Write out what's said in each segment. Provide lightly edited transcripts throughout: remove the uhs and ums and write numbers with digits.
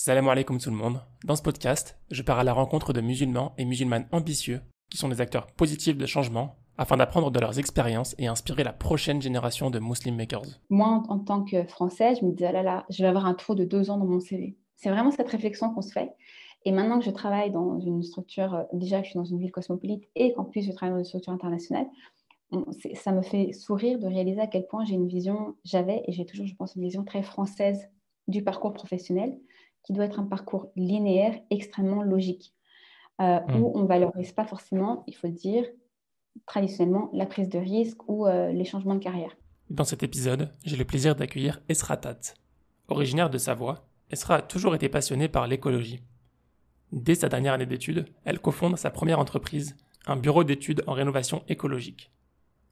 Salam alaikum tout le monde. Dans ce podcast, je pars à la rencontre de musulmans et musulmanes ambitieux qui sont des acteurs positifs de changement afin d'apprendre de leurs expériences et inspirer la prochaine génération de Muslim Makers. Moi, en tant que Française, je me disais, ah là là, je vais avoir un trou de 2 ans dans mon CV. C'est vraiment cette réflexion qu'on se fait. Et maintenant que je travaille dans une structure, déjà que je suis dans une ville cosmopolite et qu'en plus je travaille dans une structure internationale, ça me fait sourire de réaliser à quel point j'avais et j'ai toujours, je pense, une vision très française du parcours professionnel, qui doit être un parcours linéaire, extrêmement logique, où on ne valorise pas forcément, il faut le dire, traditionnellement, la prise de risque ou les changements de carrière. Dans cet épisode, j'ai le plaisir d'accueillir Esra Tat. Originaire de Savoie, Esra a toujours été passionnée par l'écologie. Dès sa dernière année d'études, elle cofonde sa première entreprise, un bureau d'études en rénovation écologique.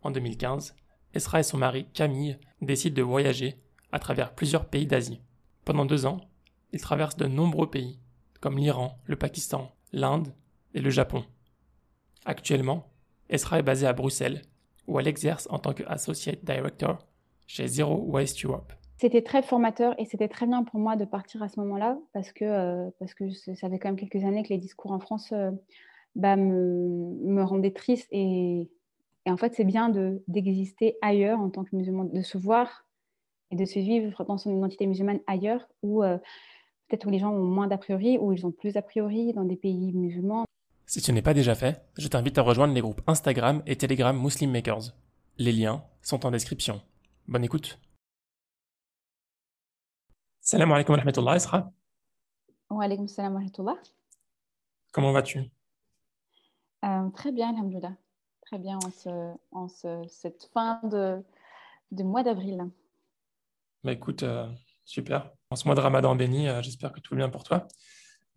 En 2015, Esra et son mari, Camille, décident de voyager à travers plusieurs pays d'Asie. Pendant 2 ans, ils traversent de nombreux pays, comme l'Iran, le Pakistan, l'Inde et le Japon. Actuellement, Esra est basée à Bruxelles, où elle exerce en tant qu'Associate Director chez Zero Waste Europe. C'était très formateur et c'était très bien pour moi de partir à ce moment-là parce que ça fait quand même quelques années que les discours en France me rendaient triste et en fait, c'est bien d'exister ailleurs en tant que musulman, de se voir et de se vivre dans son identité musulmane ailleurs où peut-être où les gens ont moins d'a priori, où ils ont plus d'a priori dans des pays musulmans. Si ce n'est pas déjà fait, je t'invite à rejoindre les groupes Instagram et Telegram Muslim Makers. Les liens sont en description. Bonne écoute. Salam alaikum wa rahmatullah, Esra. Wa alaykoum salam wa rahmatullah. Comment vas-tu? Très bien, alhamdoulilah. Très bien cette fin de mois d'avril. Bah écoute, super. En ce mois de Ramadan béni, j'espère que tout va bien pour toi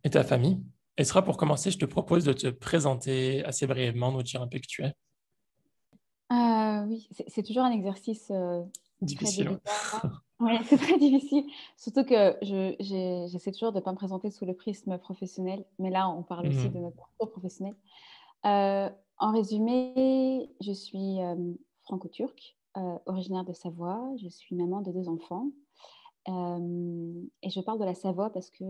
et ta famille. Esra, pour commencer, je te propose de te présenter assez brièvement, nous dire un peu qui tu es. Oui, c'est toujours un exercice très Difficile, ouais. délicat. Oui, c'est très difficile. Surtout que j'essaie toujours de ne pas me présenter sous le prisme professionnel. Mais là, on parle aussi de Mhm. notre parcours professionnel. En résumé, je suis franco-turque, originaire de Savoie. Je suis maman de 2 enfants. Et je parle de la Savoie parce que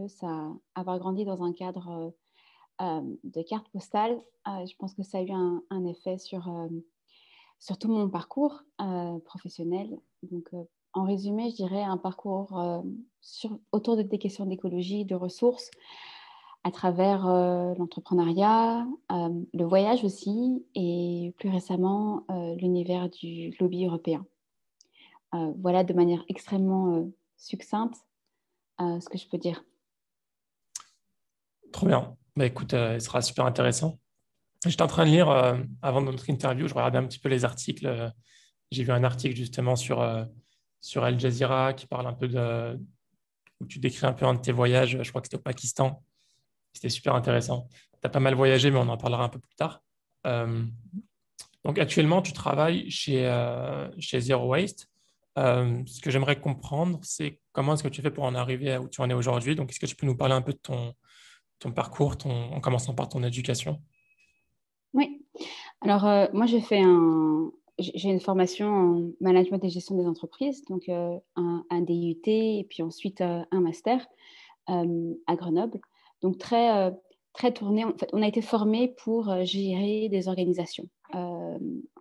avoir grandi dans un cadre de carte postale, je pense que ça a eu un effet sur tout mon parcours professionnel. Donc, en résumé, je dirais un parcours autour des questions d'écologie, de ressources, à travers l'entrepreneuriat, le voyage aussi, et plus récemment, l'univers du lobby européen. Voilà de manière extrêmement succincte ce que je peux dire. Trop bien. Bah écoute, ce sera super intéressant. J'étais en train de lire, avant notre interview, je regardais un petit peu les articles. J'ai vu un article justement sur Al Jazeera qui parle un peu où tu décris un peu un de tes voyages, je crois que c'était au Pakistan. C'était super intéressant. Tu as pas mal voyagé, mais on en parlera un peu plus tard. Euh, donc actuellement, tu travailles chez Zero Waste. Ce que j'aimerais comprendre, c'est comment est-ce que tu fais pour en arriver à où tu en es aujourd'hui. Donc, est-ce que tu peux nous parler un peu de ton parcours, en commençant par ton éducation? Oui. Alors, moi, j'ai une formation en management et gestion des entreprises, donc un DUT et puis ensuite un master à Grenoble. Donc, très tourné. En fait, on a été formé pour gérer des organisations.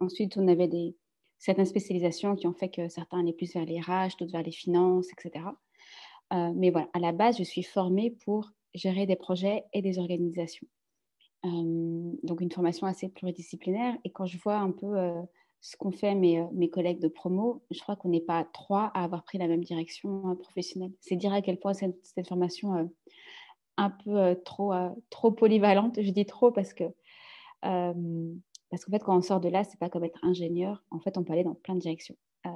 Ensuite, on avait certaines spécialisations qui ont fait que certains allaient plus vers les RH, d'autres vers les finances, etc. Mais voilà, à la base, je suis formée pour gérer des projets et des organisations. Donc une formation assez pluridisciplinaire. Et quand je vois un peu ce qu'ont fait mes collègues de promo, je crois qu'on n'est pas trois à avoir pris la même direction professionnelle. C'est dire à quel point cette formation un peu trop polyvalente. Je dis trop parce qu'en fait, quand on sort de là, c'est pas comme être ingénieur. En fait, on peut aller dans plein de directions. Euh,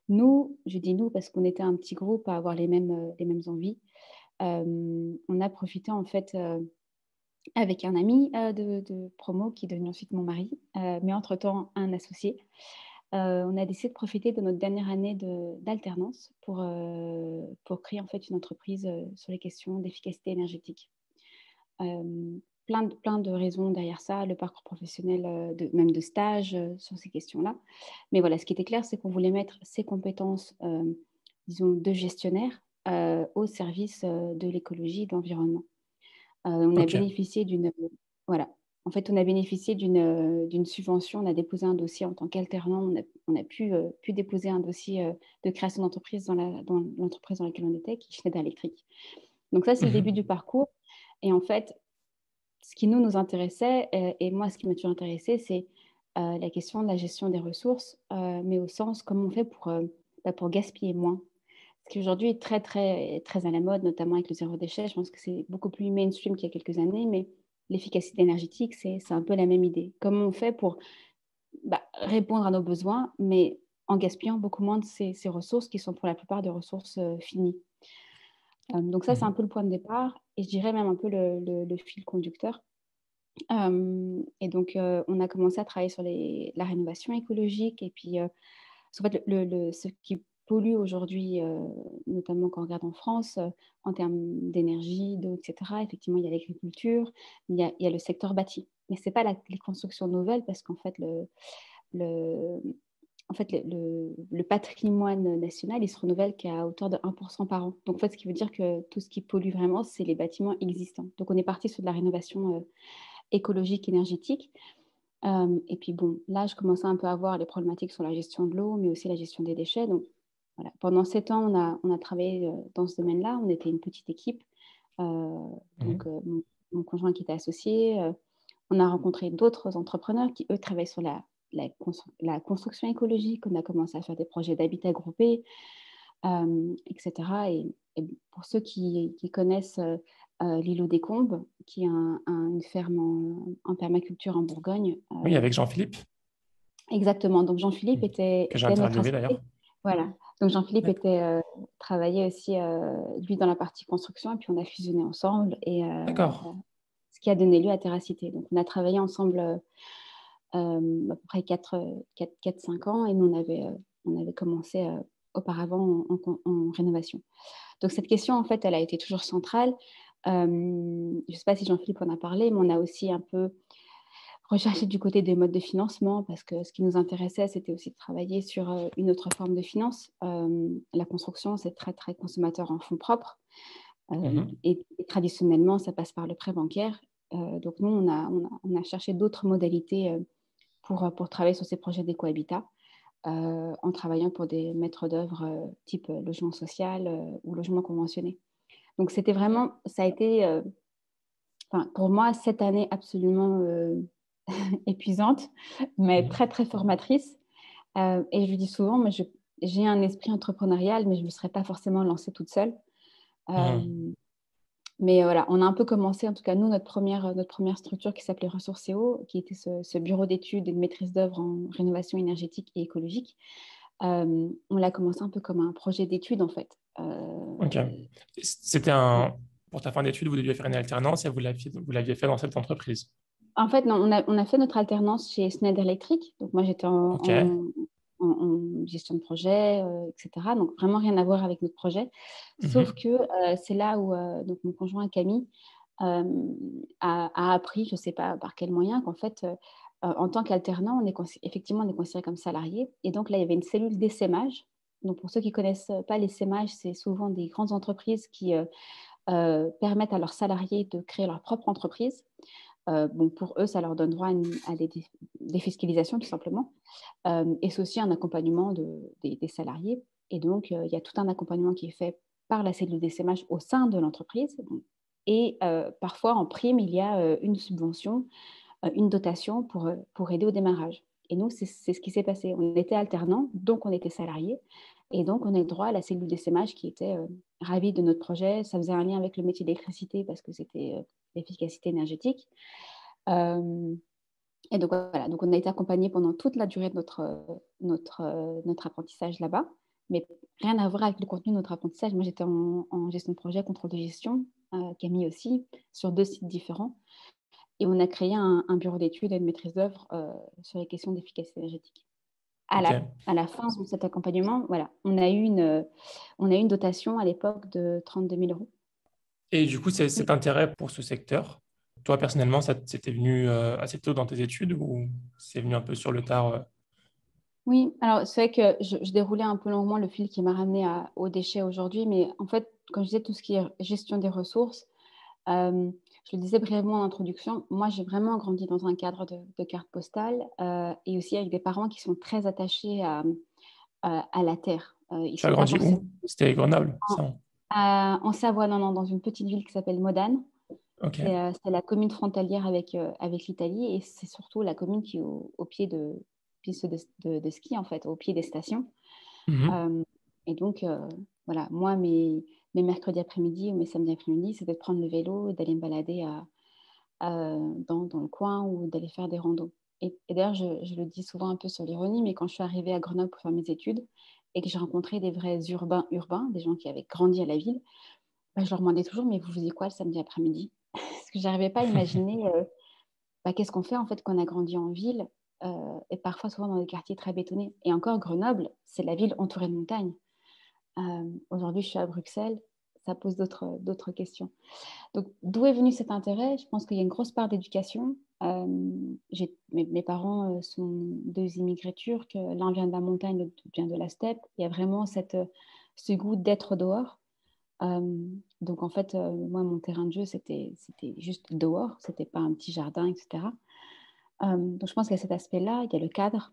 Nous, je dis nous parce qu'on était un petit groupe à avoir les mêmes envies. On a profité en fait avec un ami de promo qui est devenu ensuite mon mari, mais entre-temps un associé. On a décidé de profiter de notre dernière année d'alternance pour créer en fait une entreprise sur les questions d'efficacité énergétique. Plein de raisons derrière ça, le parcours professionnel, même de stage sur ces questions-là. Mais voilà, ce qui était clair, c'est qu'on voulait mettre ces compétences, disons, de gestionnaire au service de l'écologie et de l'environnement. On a Ok. bénéficié d'une voilà. En fait, on a bénéficié d'une subvention. On a déposé un dossier en tant qu'alternant. On a pu déposer un dossier de création d'entreprise dans l'entreprise dans laquelle on était, qui est Schneider Electric. Donc ça, c'est le début Mhm. du parcours. Et en fait, ce qui nous intéressait, et moi, ce qui m'a toujours intéressé, c'est la question de la gestion des ressources, mais au sens comment on fait pour gaspiller moins. Ce qui aujourd'hui est très, très, très à la mode, notamment avec le zéro déchet. Je pense que c'est beaucoup plus mainstream qu'il y a quelques années, mais l'efficacité énergétique, c'est un peu la même idée. Comment on fait pour répondre à nos besoins, mais en gaspillant beaucoup moins de ces ressources qui sont pour la plupart des ressources finies. Donc ça, c'est un Mhm. peu le point de départ et je dirais même un peu le fil conducteur. Et donc, on a commencé à travailler sur la rénovation écologique. Et puis, parce qu'en fait, ce qui pollue aujourd'hui, notamment quand on regarde en France, en termes d'énergie, d'eau, etc., effectivement, il y a l'agriculture, il y a le secteur bâti. Mais ce n'est pas les constructions nouvelles parce qu'en fait, le, le patrimoine national, il se renouvelle qu'à hauteur de 1% par an. Donc, en fait, ce qui veut dire que tout ce qui pollue vraiment, c'est les bâtiments existants. Donc, on est parti sur de la rénovation écologique, énergétique. Et puis bon, là, je commençais un peu à voir les problématiques sur la gestion de l'eau, mais aussi la gestion des déchets. Donc voilà, pendant 7 ans, on a travaillé dans ce domaine-là. On était une petite équipe. Donc Mhm. mon conjoint qui était associé, on a rencontré d'autres entrepreneurs qui, eux, travaillent sur la construction écologique. On a commencé à faire des projets d'habitat groupé, etc. Et pour ceux qui connaissent l'îlot des Combes, qui est une ferme en permaculture en Bourgogne. Oui, avec Jean-Philippe, Exactement. Donc Jean-Philippe que j'ai était notre interviewé d'ailleurs. associé. Voilà. Donc Jean-Philippe D'accord. travaillait aussi, lui, dans la partie construction, et puis on a fusionné ensemble, et D'accord. ce qui a donné lieu à Terracité. Donc on a travaillé ensemble à peu près 4-5 ans, et nous, on avait commencé auparavant en rénovation. Donc cette question, en fait, elle a été toujours centrale. Je ne sais pas si Jean-Philippe en a parlé, mais on a aussi un peu recherché du côté des modes de financement, parce que ce qui nous intéressait, c'était aussi de travailler sur une autre forme de finance. La construction, c'est très, très consommateur en fonds propres. Mhm. Et traditionnellement, ça passe par le prêt bancaire. Donc nous, on a cherché d'autres modalités pour travailler sur ces projets d'écohabitat, en travaillant pour des maîtres d'œuvre type logement social ou logement conventionné. Donc c'était vraiment, ça a été, pour moi, cette année absolument épuisante, mais Mhm. très, très formatrice. Et je lui dis souvent, moi, j'ai un esprit entrepreneurial, mais je ne me serais pas forcément lancée toute seule. Mhm. Euh, mais voilà, on a un peu commencé, en tout cas, nous, notre première structure qui s'appelait Ressourcéo, qui était ce bureau d'études et de maîtrise d'œuvre en rénovation énergétique et écologique. On l'a commencé un peu comme un projet d'études, en fait. Ok. C'était pour ta fin d'études, vous deviez faire une alternance et vous l'aviez fait dans cette entreprise. En fait, non, on a fait notre alternance chez Schneider Electric. Donc, moi, j'étais Ok. en gestion de projet, etc. Donc, vraiment rien à voir avec notre projet. Sauf Mhm. que c'est là où donc mon conjoint Camille euh, a appris, je ne sais pas par quel moyen, qu'en fait, en tant qu'alternant, effectivement, on est considéré comme salarié. Et donc, là, il y avait une cellule d'essaimage. Donc, pour ceux qui ne connaissent pas l'essaimage, c'est souvent des grandes entreprises qui permettent à leurs salariés de créer leur propre entreprise. Bon, pour eux, ça leur donne droit à des défiscalisations, tout simplement. Et c'est aussi un accompagnement des salariés. Et donc, il y a tout un accompagnement qui est fait par la cellule d'essaimage au sein de l'entreprise. Et parfois, en prime, il y a une subvention, une dotation pour aider au démarrage. Et nous, c'est ce qui s'est passé. On était alternants, donc on était salariés. Et donc, on a eu droit à la cellule d'essaimage qui était ravie de notre projet. Ça faisait un lien avec le métier d'électricité parce que c'était l'efficacité énergétique. Euh, et donc, voilà. Donc, on a été accompagnés pendant toute la durée de notre apprentissage là-bas. Mais rien à voir avec le contenu de notre apprentissage. Moi, j'étais en gestion de projet, contrôle de gestion, Camille aussi, sur 2 sites différents. Et on a créé un bureau d'études et de maîtrise d'œuvre sur les questions d'efficacité énergétique. À Ok. la, à la fin de cet accompagnement, voilà, on a eu une dotation à l'époque de 32 000 euros. Et du coup, cet Oui. intérêt pour ce secteur, toi personnellement, ça c'était venu assez tôt dans tes études ou c'est venu un peu sur le tard Oui, alors c'est vrai que je déroulais un peu longuement le fil qui m'a ramené aux déchets aujourd'hui, mais en fait, quand je disais tout ce qui est gestion des ressources, je le disais brièvement en introduction, moi j'ai vraiment grandi dans un cadre de carte postale et aussi avec des parents qui sont très attachés à la terre. Ils Tu as sont pas grandi forcément où? C'était Grenoble, en, ça? en Savoie, non, non, dans une petite ville qui s'appelle Modane. Ok. C'est la commune frontalière avec l'Italie et c'est surtout la commune qui est au pied de piste de ski, en fait, au pied des stations. Mhm. Euh, et donc, voilà, moi, mes mercredis après-midi ou mes samedis après-midi, c'était de prendre le vélo et d'aller me balader dans le coin ou d'aller faire des randos. Et d'ailleurs, je le dis souvent un peu sur l'ironie, mais quand je suis arrivée à Grenoble pour faire mes études et que j'ai rencontré des vrais urbains, des gens qui avaient grandi à la ville, bah, je leur demandais toujours, mais vous faisiez quoi le samedi après-midi? Parce que je n'arrivais pas à imaginer qu'est-ce qu'on fait en fait quand on a grandi en ville et parfois souvent dans des quartiers très bétonnés. Et encore, Grenoble, c'est la ville entourée de montagnes. Aujourd'hui, je suis à Bruxelles, ça pose d'autres questions. Donc, d'où est venu cet intérêt? Je pense qu'il y a une grosse part d'éducation. Mes parents sont deux immigrés turcs. L'un vient de la montagne, l'autre vient de la steppe. Il y a vraiment ce goût d'être dehors. Donc, en fait, moi, mon terrain de jeu, c'était juste dehors. C'était pas un petit jardin, etc. Donc, je pense qu'il y a cet aspect-là. Il y a le cadre.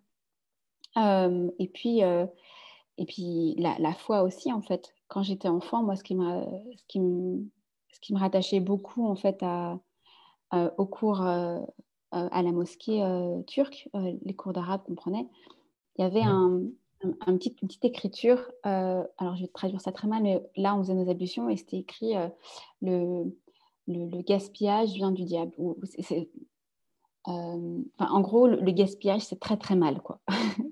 Euh, et puis, euh, et puis la foi aussi, en fait. Quand j'étais enfant, moi, ce qui me rattachait beaucoup, en fait, aux cours à la mosquée turque, les cours d'arabe qu'on prenait, il y avait Mhm. une petite écriture. Alors, je vais te traduire ça très mal, mais là, on faisait nos ablutions et c'était écrit le, le gaspillage vient du diable. En gros, le gaspillage, c'est très, très mal, quoi.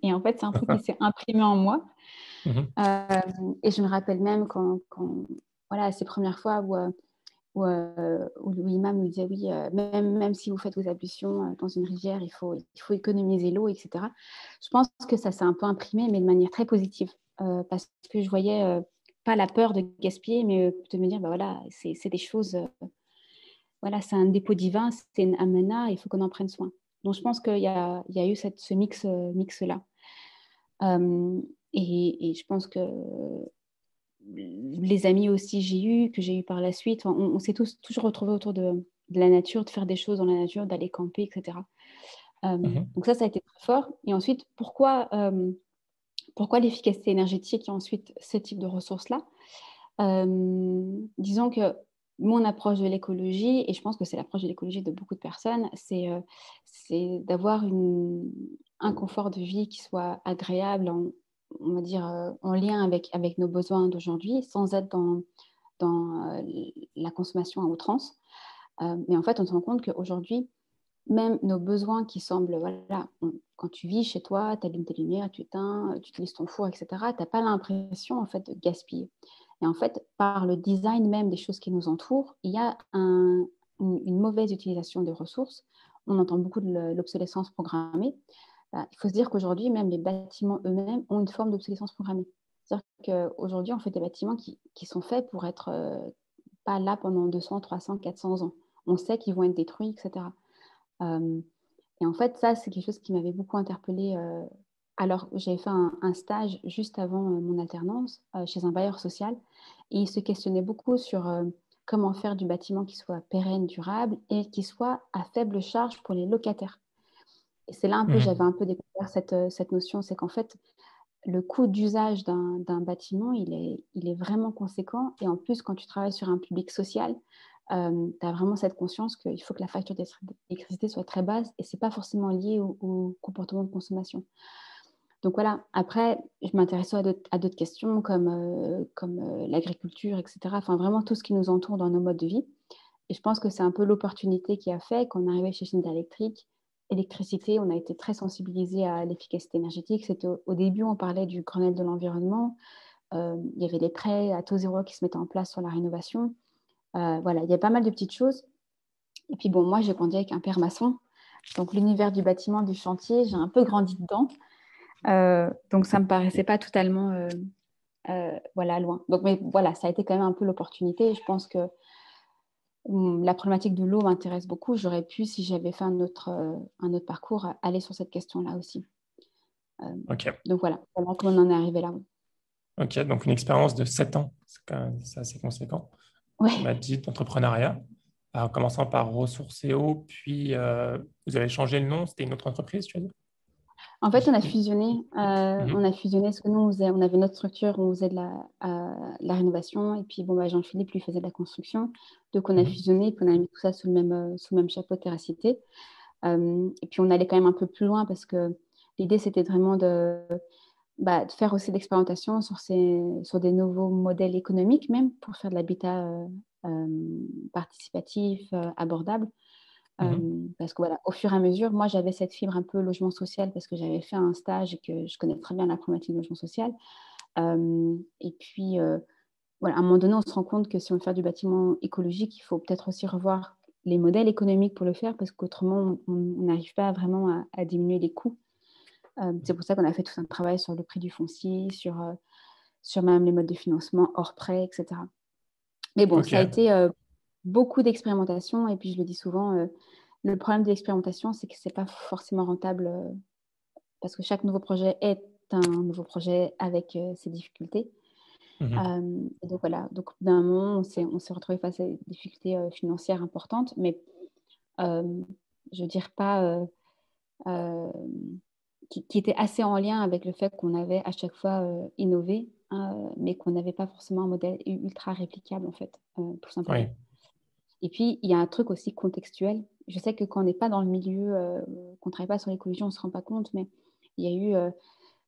Et en fait, c'est un truc qui s'est imprimé en moi. Mhm. Et je me rappelle même voilà, ces premières fois où l'imam nous disait, oui, même si vous faites vos ablutions dans une rivière, il faut économiser l'eau, etc. Je pense que ça s'est un peu imprimé, mais de manière très positive, parce que je voyais pas la peur de gaspiller, mais de me dire, bah voilà, c'est des choses, voilà, c'est un dépôt divin, c'est une amana, il faut qu'on en prenne soin. Donc je pense qu'il y a eu ce mix-là. Euh, et je pense que les amis aussi que j'ai eu par la suite, on s'est tous toujours retrouvés autour de la nature, de faire des choses dans la nature, d'aller camper, etc. Mhm. Donc ça a été très fort. Et ensuite, pourquoi l'efficacité énergétique et ensuite ce type de ressources-là? Disons que mon approche de l'écologie, et je pense que c'est l'approche de l'écologie de beaucoup de personnes, c'est d'avoir un confort de vie qui soit agréable, on va dire, en lien avec nos besoins d'aujourd'hui, sans être dans la consommation à outrance. Mais en fait, on se rend compte qu'aujourd'hui, même nos besoins qui semblent, voilà, quand tu vis chez toi, tu allumes tes lumières, tu éteins, tu utilises ton four, etc., tu n'as pas l'impression en fait de gaspiller. Et en fait, par le design même des choses qui nous entourent, il y a une mauvaise utilisation des ressources. On entend beaucoup de l'obsolescence programmée. Il faut se dire qu'aujourd'hui, même les bâtiments eux-mêmes ont une forme d'obsolescence programmée. C'est-à-dire qu'aujourd'hui, on fait des bâtiments qui sont faits pour être pas là pendant 200, 300, 400 ans. On sait qu'ils vont être détruits, etc. Euh, et en fait, ça, c'est quelque chose qui m'avait beaucoup interpellée. Alors, j'avais fait un stage juste avant mon alternance chez un bailleur social et il se questionnait beaucoup sur comment faire du bâtiment qui soit pérenne, durable et qui soit à faible charge pour les locataires. Et c'est là un peu, j'avais Mhm. un peu découvert cette notion, c'est qu'en fait, le coût d'usage d'un bâtiment, il est vraiment conséquent. Et en plus, quand tu travailles sur un public social, tu as vraiment cette conscience qu'il faut que la facture d'électricité soit très basse et ce n'est pas forcément lié au comportement de consommation. Donc voilà, après, je m'intéresse à d'autres questions comme l'agriculture, etc. Enfin, vraiment tout ce qui nous entoure dans nos modes de vie. Et je pense que c'est un peu l'opportunité qui a fait qu'on arrivait chez Schneider Electric. Électricité, on a été très sensibilisé à l'efficacité énergétique. C'était au début, on parlait du Grenelle de l'environnement. Il y avait des prêts à taux zéro qui se mettaient en place sur la rénovation. Voilà, il y a pas mal de petites choses. Et puis bon, moi, j'ai grandi avec un père maçon. Donc l'univers du bâtiment, du chantier, j'ai un peu grandi dedans. Donc ça me paraissait pas totalement voilà, loin. Donc, mais voilà, ça a été quand même un peu l'opportunité. Et je pense que la problématique de l'eau m'intéresse beaucoup. J'aurais pu, si j'avais fait un autre parcours, aller sur cette question-là aussi. Euh, Ok. donc voilà comment on en est arrivé là. Ok, donc une expérience de 7 ans, c'est assez conséquent. Tu Ouais. m'as dit d'entrepreneuriat, en commençant par Ressourcéo, puis vous avez changé le nom, c'était une autre entreprise, tu as dit? En fait, on a fusionné. On Mhm. a fusionné parce que nous, on avait notre structure, on faisait de la rénovation. Et puis, bon, bah, Jean-Philippe, lui, faisait de la construction. Donc, on a Mhm. fusionné et puis on a mis tout ça sous le même chapeau Terracité. Et puis, on allait quand même un peu plus loin parce que l'idée, c'était vraiment de faire aussi de l'expérimentation sur des nouveaux modèles économiques, même pour faire de l'habitat euh, participatif, abordable. Mhm. Parce que voilà, au fur et à mesure, moi j'avais cette fibre un peu logement social parce que j'avais fait un stage et que je connais très bien la problématique du logement social. Et puis voilà, à un moment donné, on se rend compte que si on veut faire du bâtiment écologique, il faut peut-être aussi revoir les modèles économiques pour le faire parce qu'autrement, on n'arrive pas vraiment à diminuer les coûts. C'est pour ça qu'on a fait tout un travail sur le prix du foncier, sur même les modes de financement hors prêt, etc. Mais bon, Ok, ça a été beaucoup d'expérimentation. Et puis, je le dis souvent, le problème de l'expérimentation, c'est que ce n'est pas forcément rentable parce que chaque nouveau projet est un nouveau projet avec ses difficultés. Mhm. Et donc, voilà. Donc, d'un moment, on s'est retrouvé face à des difficultés financières importantes, mais euh, je veux dire pas euh, qui étaient assez en lien avec le fait qu'on avait à chaque fois innové, mais qu'on n'avait pas forcément un modèle ultra réplicable, en fait, tout simplement. oui, Et puis, il y a un truc aussi contextuel. Je sais que quand on n'est pas dans le milieu, qu'on ne travaille pas sur l'écologie, on ne se rend pas compte, mais il y a eu,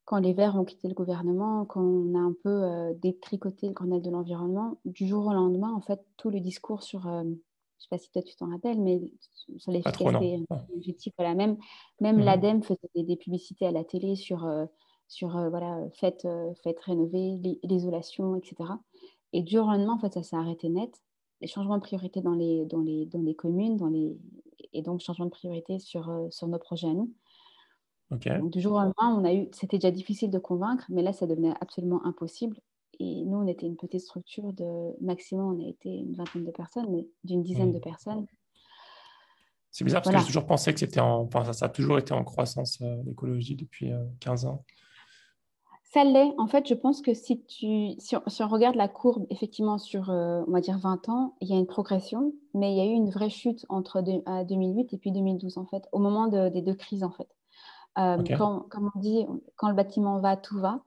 quand les Verts ont quitté le gouvernement, quand on a un peu détricoté le Grenelle de l'environnement, du jour au lendemain, en fait, tout le discours sur, je ne sais pas si toi tu t'en rappelles, mais sur pas trop, non. l'efficacité Non. énergétique, voilà, même Mhm. l'ADEME faisait des publicités à la télé sur voilà, faites rénover, l'isolation, etc. Et du jour au lendemain, en fait, ça s'est arrêté net. Les changements de priorité dans les communes, et donc changement de priorité sur nos projets à nous. Ok, Donc, du jour au lendemain, c'était déjà difficile de convaincre, mais là, ça devenait absolument impossible. Et nous, on était une petite structure de maximum, on a été une vingtaine de personnes, mais d'une dizaine de Mhm. personnes. C'est bizarre parce que j'ai Voilà, toujours pensé que enfin, ça a toujours été en croissance, l'écologie, depuis 15 ans. ça l'est. En fait, je pense que si on regarde la courbe, effectivement, sur, on va dire, 20 ans, il y a une progression, mais il y a eu une vraie chute entre 2008 et puis 2012, en fait, au moment des deux crises, en fait. Ok, Comme on dit, quand le bâtiment va, tout va.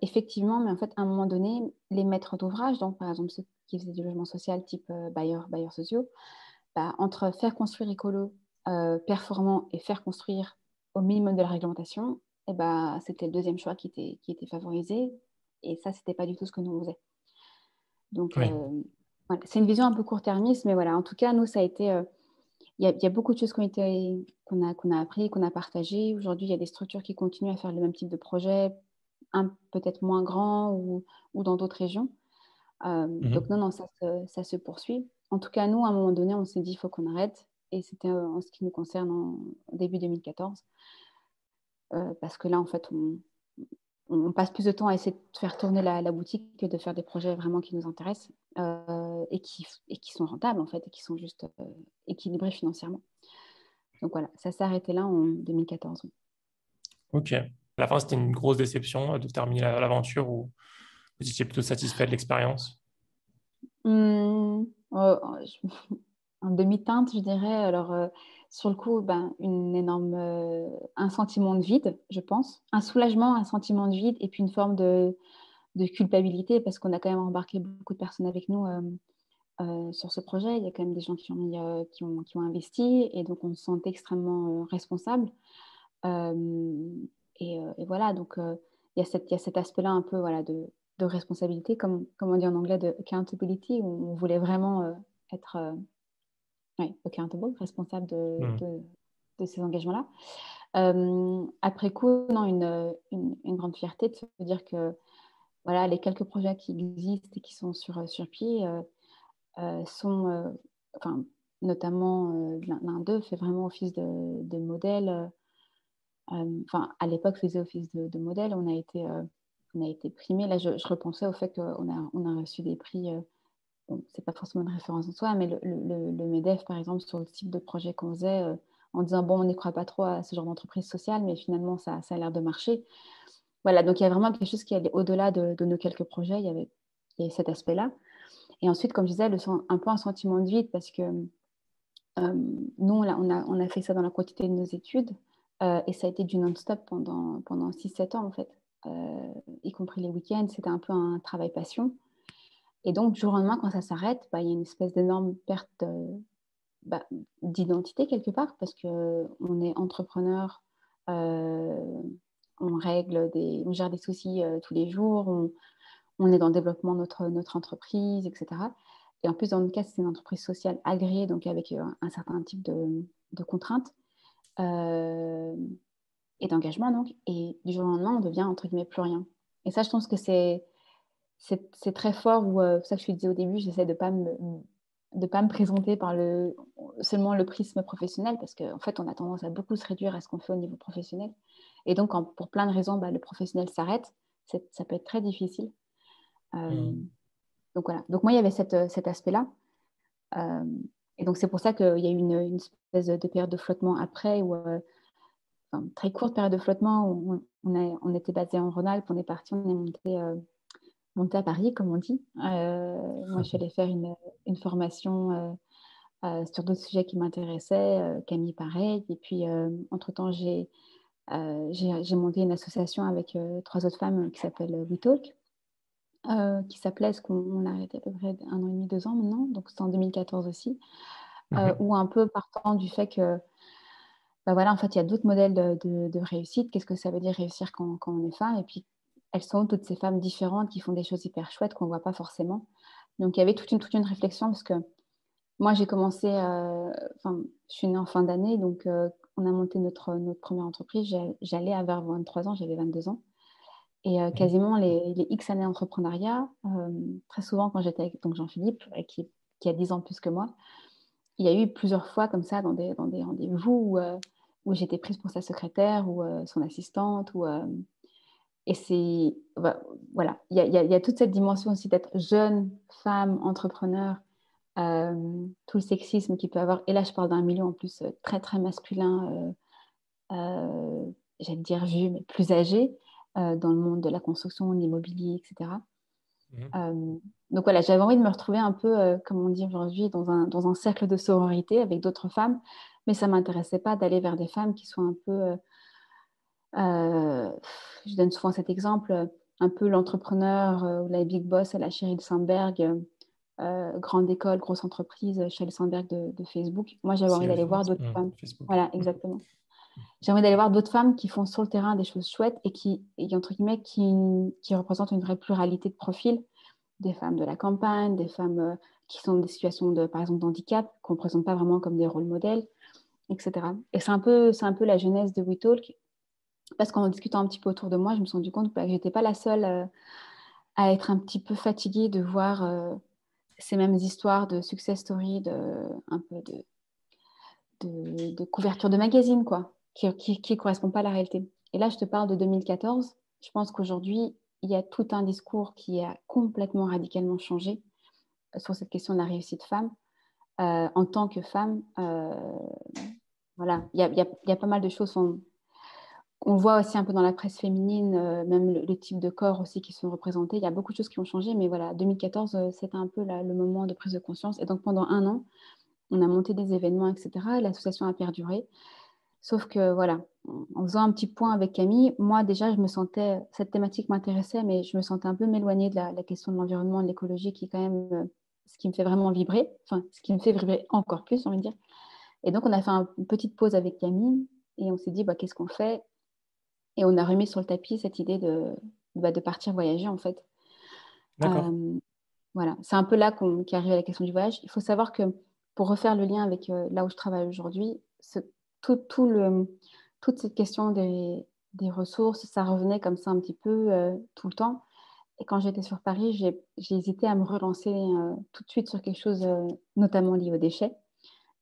Effectivement, mais en fait, à un moment donné, les maîtres d'ouvrage, donc par exemple ceux qui faisaient du logement social type bailleurs sociaux, bah, entre faire construire écolo, performant et faire construire au minimum de la réglementation, et bah, c'était le deuxième choix qui était favorisé. Et ça, c'était pas du tout ce que nous on faisait. Donc, oui. voilà. C'est une vision un peu court-termiste, mais voilà. En tout cas, nous, ça a été. Il y a beaucoup de choses qu'on a appris, qu'on a partagées. Aujourd'hui, il y a des structures qui continuent à faire le même type de projet, peut-être moins grand ou dans d'autres régions. Donc Mhm. non, non, ça se poursuit. En tout cas, nous, à un moment donné, on s'est dit, il faut qu'on arrête. Et c'était en ce qui nous concerne en début 2014. Parce que là, en fait, on passe plus de temps à essayer de faire tourner la boutique que de faire des projets vraiment qui nous intéressent et qui sont rentables, en fait, et qui sont juste équilibrés financièrement. Donc voilà, ça s'est arrêté là en 2014. Ok. À la fin, c'était une grosse déception de terminer l'aventure ou vous étiez plutôt satisfait de l'expérience? Hum, en demi-teinte, je dirais. Alors, sur le coup, ben, un sentiment de vide, je pense. Un soulagement, un sentiment de vide et puis une forme de culpabilité parce qu'on a quand même embarqué beaucoup de personnes avec nous sur ce projet. Il y a quand même des gens qui ont investi et donc on se sentait extrêmement responsable. Euh, et voilà, donc il y a cet aspect-là un peu voilà, de responsabilité, comme on dit en anglais, de accountability, où on voulait vraiment être ouais, accountable, responsable Hmm. de ces engagements-là. Après coup, non, une grande fierté de se dire que voilà, les quelques projets qui existent et qui sont sur pied sont, enfin, notamment l'un d'eux fait vraiment office de modèle. Enfin, à l'époque, faisait office de modèle. On a été primé. Là, je repensais au fait qu'on a reçu des prix. Bon, c'est pas forcément une référence en soi, mais le MEDEF, par exemple, sur le type de projet qu'on faisait, en disant, bon, on n'y croit pas trop à ce genre d'entreprise sociale, mais finalement, ça a l'air de marcher. voilà, donc il y a vraiment quelque chose qui allait au-delà de nos quelques projets. Il y avait cet aspect-là. Et ensuite, comme je disais, un peu un sentiment de vide parce que nous, on a fait ça dans la quantité de nos études et ça a été du non-stop pendant 6-7 ans en fait, y compris les week-ends. C'était un peu un travail passion. Et donc, du jour au lendemain, quand ça s'arrête, il y a une espèce d'énorme perte bah, d'identité quelque part parce qu'on est entrepreneur, euh, on gère des soucis tous les jours, on est dans le développement de notre entreprise, etc. Et en plus, dans notre cas, c'est une entreprise sociale agréée, donc avec un certain type de contraintes euh, et d'engagement. Donc. Et du jour au lendemain, on devient, entre guillemets, plus rien. Et ça, je pense que c'est très fort. C'est ça que je te disais au début, j'essaie de pas me présenter par seulement le prisme professionnel, parce qu'en fait, on a tendance à beaucoup se réduire à ce qu'on fait au niveau professionnel. Et donc, pour plein de raisons, le professionnel s'arrête. Ça peut être très difficile. Euh, Mhm. donc voilà. Donc moi, il y avait cet aspect-là. Euh, et donc c'est pour ça qu'il y a eu une espèce de période de flottement après, enfin, très courte période de flottement où on était basé en Rhône-Alpes, on est parti, on est monté à Paris, comme on dit. Moi, je suis allée faire une formation sur d'autres sujets qui m'intéressaient, Camille pareil. Et puis, entre-temps, j'ai monté une association avec 3 autres femmes qui s'appelle WeTalk, qui s'appelait, ce qu'on a arrêté à peu près 1 an et demi, 2 ans maintenant, donc c'était en 2014 aussi, Mhm. ou un peu partant du fait que, voilà, en fait, il y a d'autres modèles de réussite. Qu'est-ce que ça veut dire réussir quand on est femme? Et puis, elles sont toutes ces femmes différentes qui font des choses hyper chouettes qu'on ne voit pas forcément. Donc, il y avait toute une réflexion parce que moi, j'ai commencé, enfin, je suis née en fin d'année, donc on a monté notre première entreprise. J'allais avoir 23 ans, j'avais 22 ans. Et Mhm. quasiment les X années d'entrepreneuriat, très souvent quand j'étais avec donc Jean-Philippe, qui a 10 ans plus que moi, il y a eu plusieurs fois comme ça dans des rendez-vous où j'étais prise pour sa secrétaire ou son assistante. Et voilà, il y a toute cette dimension aussi d'être jeune, femme, entrepreneur, tout le sexisme qu'il peut avoir. Et là, je parle d'un milieu en plus très, très masculin, j'allais dire vieux, mais plus âgé, dans le monde de la construction, de l'immobilier, etc. Mhm. Euh, donc voilà, j'avais envie de me retrouver un peu, comme on dit aujourd'hui, dans un cercle de sororité avec d'autres femmes, mais ça ne m'intéressait pas d'aller vers des femmes qui soient un peu, euh, je donne souvent cet exemple, un peu l'entrepreneur ou la big boss à la Sheryl Sandberg, grande école, grosse entreprise, Sheryl Sandberg de Facebook. Moi, j'avais envie CEO d'aller voir d'autres de femmes. Facebook. Voilà, Mhm. exactement. J'ai envie d'aller voir d'autres femmes qui font sur le terrain des choses chouettes entre guillemets, qui représentent une vraie pluralité de profils, des femmes de la campagne, des femmes qui sont dans des situations par exemple, d'handicap, qu'on ne présente pas vraiment comme des rôles modèles, etc. Et c'est un peu la genèse de WeTalk, parce qu'en discutant un petit peu autour de moi, je me suis rendu compte que je n'étais pas la seule à être un petit peu fatiguée de voir ces mêmes histoires de success story, un peu de couverture de magazine, quoi, qui correspond pas à la réalité. Et là, je te parle de 2014. Je pense qu'aujourd'hui, il y a tout un discours qui a complètement radicalement changé sur cette question de la réussite femme. En tant que femme, voilà, il y a pas mal de choses. On voit aussi un peu dans la presse féminine, même le type de corps aussi qui sont représentés. Il y a beaucoup de choses qui ont changé, mais voilà, 2014, c'était un peu le moment de prise de conscience. Et donc pendant un an, on a monté des événements, etc. Et l'association a perduré. Sauf que voilà, en faisant un petit point avec Camille, moi déjà, cette thématique m'intéressait, mais je me sentais un peu m'éloigner de la question de l'environnement, de l'écologie, qui est quand même ce qui me fait vraiment vibrer, enfin, ce qui me fait vibrer encore plus, j'ai envie de dire. Et donc, on a fait une petite pause avec Camille et on s'est dit, qu'est-ce qu'on fait? Et on a remis sur le tapis cette idée de partir voyager, en fait. D'accord. Euh, voilà, c'est un peu là qu'arrive la question du voyage. Il faut savoir que pour refaire le lien avec là où je travaille aujourd'hui, toute cette question des ressources, ça revenait comme ça un petit peu tout le temps. Et quand j'étais sur Paris, j'ai hésité à me relancer tout de suite sur quelque chose, notamment lié aux déchets,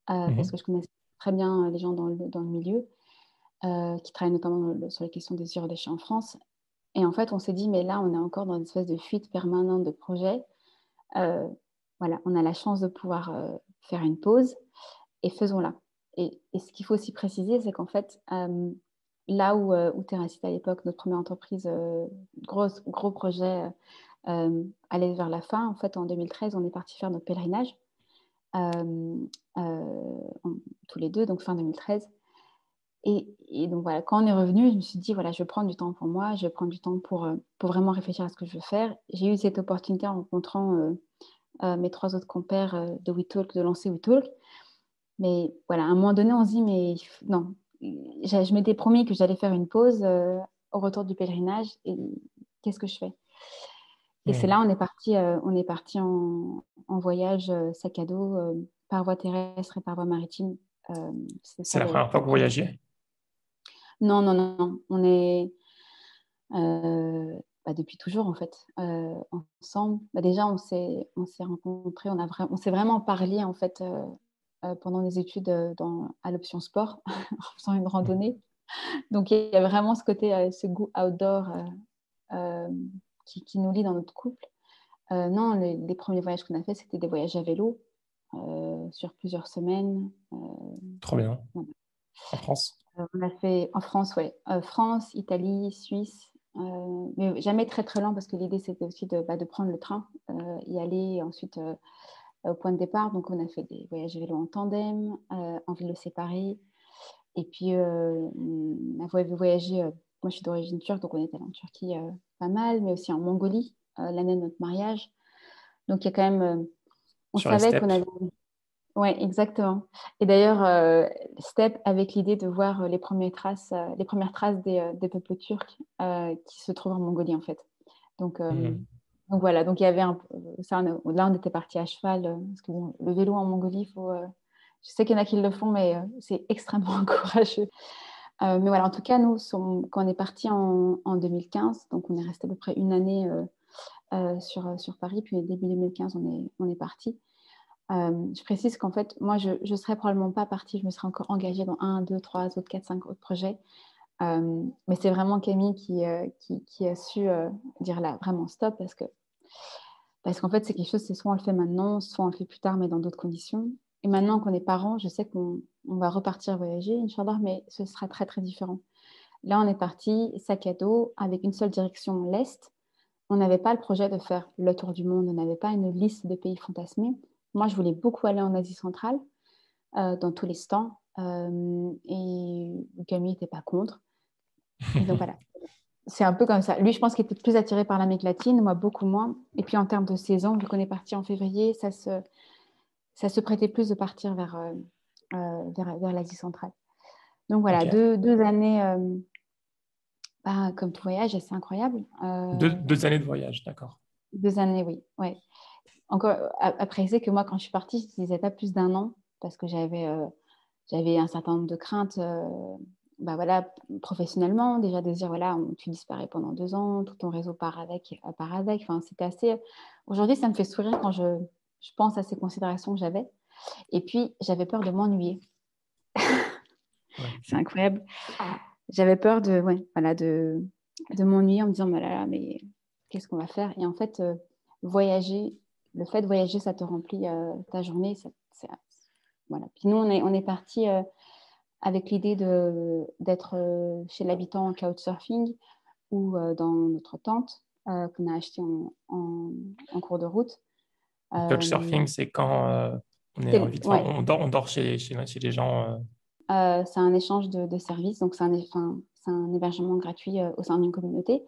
parce que Mhm. je connaissais très bien les gens dans le milieu, qui travaillent notamment sur les questions des zéro déchets en France. Et en fait, on s'est dit, mais là, on est encore dans une espèce de fuite permanente de projets. Euh, voilà, on a la chance de pouvoir faire une pause et faisons-la. Et ce qu'il faut aussi préciser, c'est qu'en fait, là où Terracite à l'époque, notre première entreprise, gros projet, allait vers la fin. En fait, en 2013, on est parti faire notre pèlerinage, tous les deux, donc fin 2013. Et donc voilà, quand on est revenu, je me suis dit, voilà, je vais prendre du temps pour moi, je vais prendre du temps pour vraiment réfléchir à ce que je veux faire. J'ai eu cette opportunité en rencontrant mes 3 autres compères de WeTalk, de lancer WeTalk. Mais voilà, à un moment donné, on se dit, mais non, je m'étais promis que j'allais faire une pause au retour du pèlerinage, et qu'est-ce que je fais? Et c'est là, on est parti en voyage sac à dos, par voie terrestre et par voie maritime. C'est C'est ça la première fois que vous voyagez? Non, non, non, non. On est depuis toujours, en fait, ensemble. Déjà, on s'est rencontrés, on s'est vraiment parlé, en fait, pendant les études à l'option sport, en faisant une randonnée. Donc, il y a vraiment ce côté, ce goût outdoor euh, qui nous lie dans notre couple. Non, les premiers voyages qu'on a fait, c'était des voyages à vélo sur plusieurs semaines. Trop bien. Voilà. En France? On a fait en France, ouais. France, Italie, Suisse, mais jamais très très lent parce que l'idée c'était aussi de prendre le train, y aller et ensuite au point de départ. Donc on a fait des voyages à vélo en tandem, en vélo séparé. Et puis on a voyagé, moi je suis d'origine turque, donc on est allé en Turquie pas mal, mais aussi en Mongolie, l'année de notre mariage. Donc il y a quand même, on Sur les savait qu'on steppes? avait. Oui, exactement. Et d'ailleurs, Step avec l'idée de voir les premières traces des peuples turcs qui se trouvent en Mongolie, en fait. Donc, voilà, donc il y avait ça, là, on était parti à cheval, parce que bon, le vélo en Mongolie, je sais qu'il y en a qui le font, mais c'est extrêmement courageux. Mais voilà, en tout cas, nous, quand on est parti en 2015, donc on est resté à peu près une année sur Paris, puis début 2015, on est parti. Je précise qu'en fait, moi, je ne serais probablement pas partie, je me serais encore engagée dans 1, 2, 3 autres, 4, 5 autres projets. Mais c'est vraiment Camille qui a su dire là, vraiment stop, parce qu'en fait, c'est quelque chose, c'est soit on le fait maintenant, soit on le fait plus tard, mais dans d'autres conditions. Et maintenant qu'on est parents, je sais qu'on va repartir voyager, Inch'Allah, mais ce sera très, très différent. Là, on est parti, sac à dos, avec une seule direction, l'Est. On n'avait pas le projet de faire le tour du monde, on n'avait pas une liste de pays fantasmés. Moi, je voulais beaucoup aller en Asie centrale, dans tous les stands, et Camille n'était pas contre. Et donc voilà, c'est un peu comme ça. Lui, je pense qu'il était plus attiré par l'Amérique latine, moi beaucoup moins. Et puis en termes de saison, vu qu'on est parti en février, ça se prêtait plus de partir vers l'Asie centrale. Donc voilà, Ok. deux années, comme tout voyage, assez incroyable. Deux années de voyage, d'accord. 2 années, oui. Ouais. Encore, après, c'est que moi, quand je suis partie, je ne disais pas plus d'un an parce que j'avais un certain nombre de craintes, voilà, professionnellement. Déjà de se dire, voilà, tu disparais pendant 2 ans, tout ton réseau part avec. Enfin, c'était assez. Aujourd'hui, ça me fait sourire quand je pense à ces considérations que j'avais. Et puis, j'avais peur de m'ennuyer. Ouais. C'est incroyable. J'avais peur ouais, voilà, de m'ennuyer en me disant, mais qu'est-ce qu'on va faire? Et en fait, voyager, le fait de voyager, ça te remplit ta journée. Voilà. Puis nous, on est parti avec l'idée d'être chez l'habitant en couchsurfing ou dans notre tente qu'on a acheté en cours de route. Couchsurfing, c'est quand on est Ouais, on dort chez les gens. c'est un échange de services, donc c'est un hébergement gratuit au sein d'une communauté.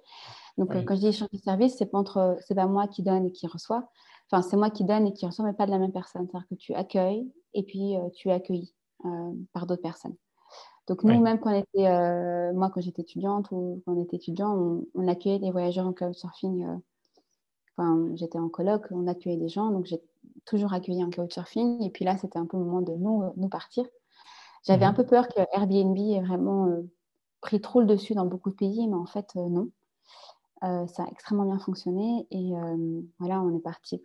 Donc, Oui. quand je dis échange de services, c'est pas moi qui donne et qui reçoit. Enfin, c'est moi qui donne et qui reçoit, mais pas de la même personne. C'est-à-dire que tu accueilles et puis tu es accueilli par d'autres personnes. Donc, nous, Oui. même moi, quand j'étais étudiante ou quand on était étudiant, on accueillait des voyageurs en couchsurfing. Enfin, j'étais en coloc, on accueillait des gens, donc j'ai toujours accueilli en couchsurfing. Et puis là, c'était un peu le moment de nous partir. J'avais un peu peur que Airbnb ait vraiment pris trop le dessus dans beaucoup de pays, mais en fait, non. Ça a extrêmement bien fonctionné et voilà, on est parti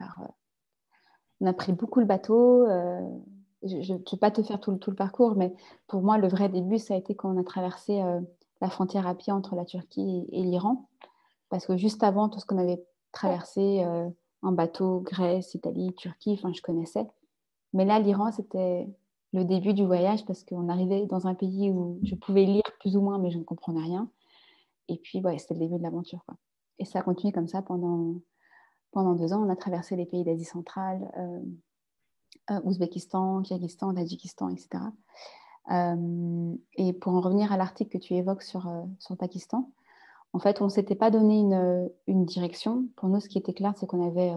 on a pris beaucoup le bateau. Je ne vais pas te faire tout le parcours, mais pour moi, le vrai début, ça a été quand on a traversé la frontière à pied entre la Turquie et l'Iran. Parce que juste avant, tout ce qu'on avait traversé en bateau, Grèce, Italie, Turquie, enfin, je connaissais. Mais là, l'Iran, c'était le début du voyage parce qu'on arrivait dans un pays où je pouvais lire plus ou moins, mais je ne comprenais rien. Et puis, ouais, c'était le début de l'aventure, quoi. Et ça a continué comme ça pendant 2 ans. On a traversé les pays d'Asie centrale, Ouzbékistan, Kyrgyzstan, Tadjikistan, etc. Et pour en revenir à l'article que tu évoques sur le Pakistan, en fait, on ne s'était pas donné une direction. Pour nous, ce qui était clair, c'est qu'on avait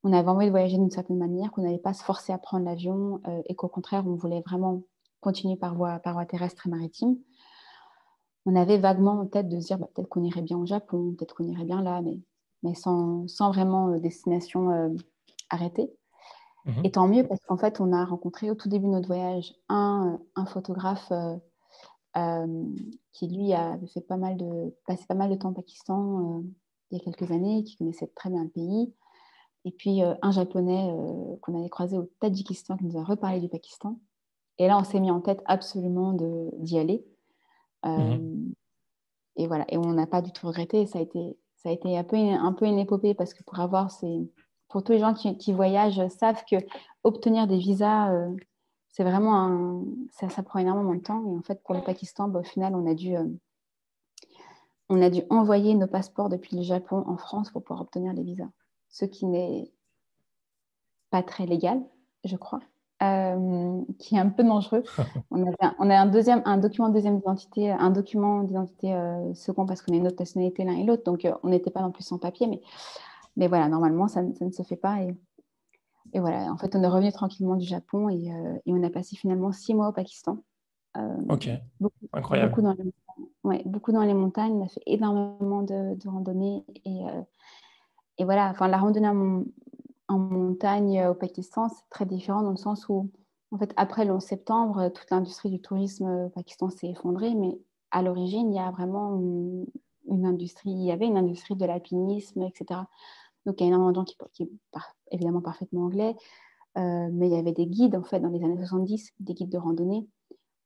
envie de voyager d'une certaine manière, qu'on n'allait pas se forcer à prendre l'avion et qu'au contraire, on voulait vraiment continuer par voie terrestre et maritime. On avait vaguement en tête de se dire peut-être qu'on irait bien au Japon, peut-être qu'on irait bien là, mais sans vraiment destination arrêtée. Et tant mieux parce qu'en fait, on a rencontré au tout début de notre voyage un photographe qui, lui, avait passé pas mal de temps au Pakistan il y a quelques années, qui connaissait très bien le pays. Et puis, un Japonais qu'on avait croisé au Tadjikistan qui nous a reparlé du Pakistan. Et là, on s'est mis en tête absolument d'y aller. Et voilà, et on n'a pas du tout regretté. Ça a été un peu une épopée parce que pour tous les gens qui voyagent savent que obtenir des visas, c'est vraiment ça prend énormément de temps. Et en fait, pour le Pakistan, au final, on a dû envoyer nos passeports depuis le Japon en France pour pouvoir obtenir les visas. Ce qui n'est pas très légal, je crois, qui est un peu dangereux. On a un document de deuxième identité, un document d'identité second parce qu'on a une autre nationalité l'un et l'autre, donc on n'était pas non plus sans papier, mais voilà, normalement, ça ne se fait pas. Et voilà, en fait, on est revenu tranquillement du Japon et on a passé finalement 6 mois au Pakistan. Ok, Beaucoup, incroyable. beaucoup dans les montagnes. On a fait énormément de randonnées. Et voilà, enfin, la randonnée en montagne au Pakistan, c'est très différent dans le sens où, en fait, après le 11 septembre, toute l'industrie du tourisme au Pakistan s'est effondrée, mais à l'origine, il y a vraiment une industrie, il y avait une industrie de l'alpinisme, etc. Donc, il y a énormément de gens qui parlent évidemment parfaitement anglais, mais il y avait des guides, en fait, dans les années 70, des guides de randonnée,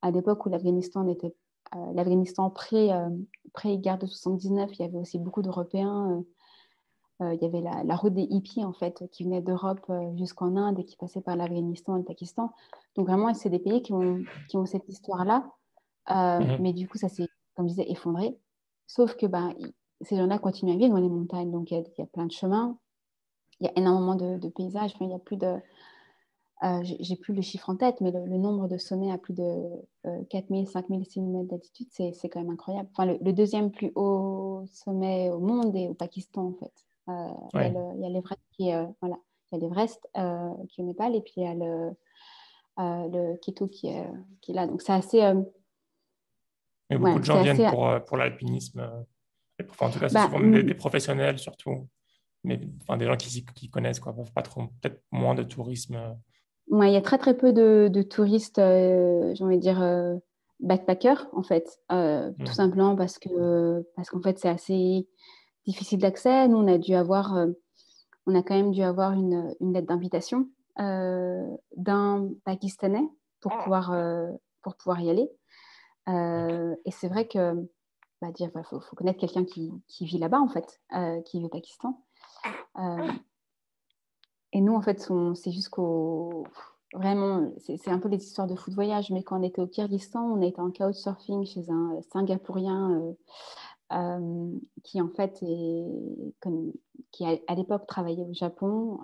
à l'époque où l'Afghanistan pré-guerre de 79, il y avait aussi beaucoup d'Européens. Il y avait la route des hippies, en fait, qui venait d'Europe jusqu'en Inde et qui passait par l'Afghanistan et le Pakistan. Donc, vraiment, c'est des pays qui ont cette histoire-là. Mais du coup, ça s'est, comme je disais, effondré. Sauf que ces gens-là continuent à vivre dans les montagnes. Donc, il y a plein de chemins. Il y a énormément de paysages. Enfin, il y a plus de... j'ai plus le chiffre en tête, mais le nombre de sommets à plus de 4000, 5000, 6000 mètres d'altitude, c'est quand même incroyable. Enfin, le deuxième plus haut sommet au monde est au Pakistan, en fait. Ouais. Il y a l'Everest voilà. Il y a l'Everest qui est au Népal et puis il y a le K2 qui est là. Donc, c'est assez... Mais beaucoup voilà, de gens c'est viennent assez... pour l'alpinisme. Enfin, en tout cas, c'est Bah, souvent des professionnels surtout, mais enfin, des gens qui connaissent, quoi. Pas trop, peut-être moins de tourisme. ouais, il y a très très peu de touristes, j'ai envie de dire, backpackers, en fait. Tout simplement parce qu'en fait, c'est assez difficile d'accès. Nous, on a quand même dû avoir une lettre d'invitation d'un Pakistanais pour pouvoir y aller. Et c'est vrai que, dire, faut connaître quelqu'un qui vit là-bas, en fait, qui vit au Pakistan. Et nous, en fait, c'est jusqu'au... Vraiment, c'est un peu les histoires de fou de voyage, mais quand on était au Kyrgyzstan, on a été en couchsurfing chez un Singapourien qui, en fait, qui à l'époque travaillait au Japon.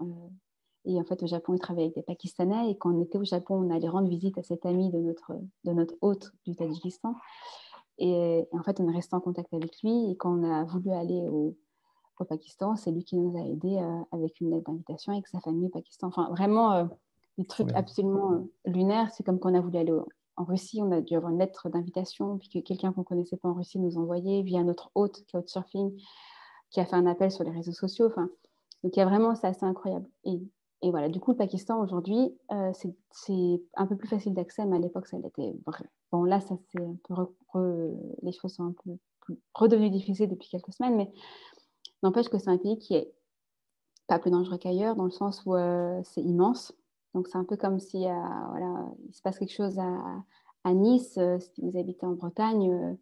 Et en fait, au Japon, il travaillait avec des Pakistanais. Et quand on était au Japon, on allait rendre visite à cet ami de notre hôte du Tadjikistan. Et en fait, on est resté en contact avec lui. Et quand on a voulu aller au Pakistan, c'est lui qui nous a aidés avec une lettre d'invitation avec sa famille au Pakistan. Enfin, vraiment, des Trop trucs bien. absolument lunaires. C'est comme quand on a voulu aller en Russie, on a dû avoir une lettre d'invitation, puis que quelqu'un qu'on ne connaissait pas en Russie nous envoyait via notre hôte, Couchsurfing, qui a fait un appel sur les réseaux sociaux. Enfin, donc, il y a vraiment, c'est assez incroyable. Et voilà, du coup, le Pakistan, aujourd'hui, c'est un peu plus facile d'accès, mais à l'époque, ça l'était. Bon, là, ça c'est un peu les choses sont un peu redevenues difficiles depuis quelques semaines, mais n'empêche que c'est un pays qui est pas plus dangereux qu'ailleurs, dans le sens où c'est immense. Donc, c'est un peu comme si voilà, il se passe quelque chose à Nice. Si vous habitez en Bretagne,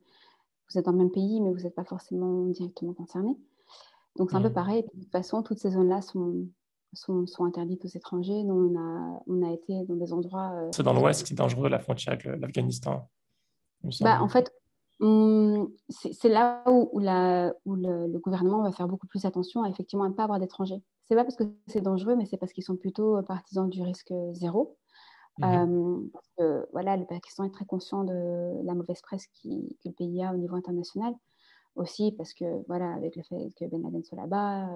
vous êtes dans le même pays, mais vous n'êtes pas forcément directement concerné. Donc, c'est un peu pareil. Et de toute façon, toutes ces zones-là sont interdites aux étrangers. Nous, on a été dans des endroits... C'est dans l'ouest, c'est dangereux, la frontière avec l'Afghanistan, il me En semble. fait, c'est là où le gouvernement va faire beaucoup plus attention à effectivement ne pas avoir d'étrangers. C'est pas parce que c'est dangereux, mais c'est parce qu'ils sont plutôt partisans du risque zéro. Parce que, voilà, le Pakistan est très conscient de la mauvaise presse que le pays a au niveau international. Aussi parce que, voilà, avec le fait que Ben Laden soit là-bas,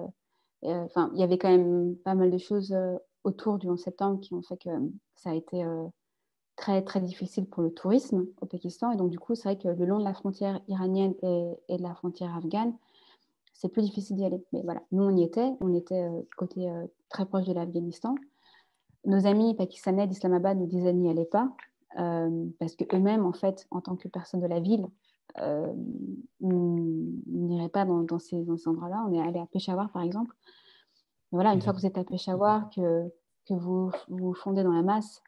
il y avait quand même pas mal de choses autour du 11 septembre qui ont fait que ça a été très, très difficile pour le tourisme au Pakistan. Et donc, du coup, c'est vrai que le long de la frontière iranienne et de la frontière afghane, c'est plus difficile d'y aller. Mais voilà, nous, on était côté très proche de l'Afghanistan. Nos amis pakistanais d'Islamabad nous disaient n'y allez pas, parce qu'eux-mêmes, en fait, en tant que personnes de la ville, n'iraient pas dans ces endroits-là. On est allé à Peshawar, par exemple. Mais voilà, une fois que vous êtes à Peshawar, que vous vous fondez dans la masse,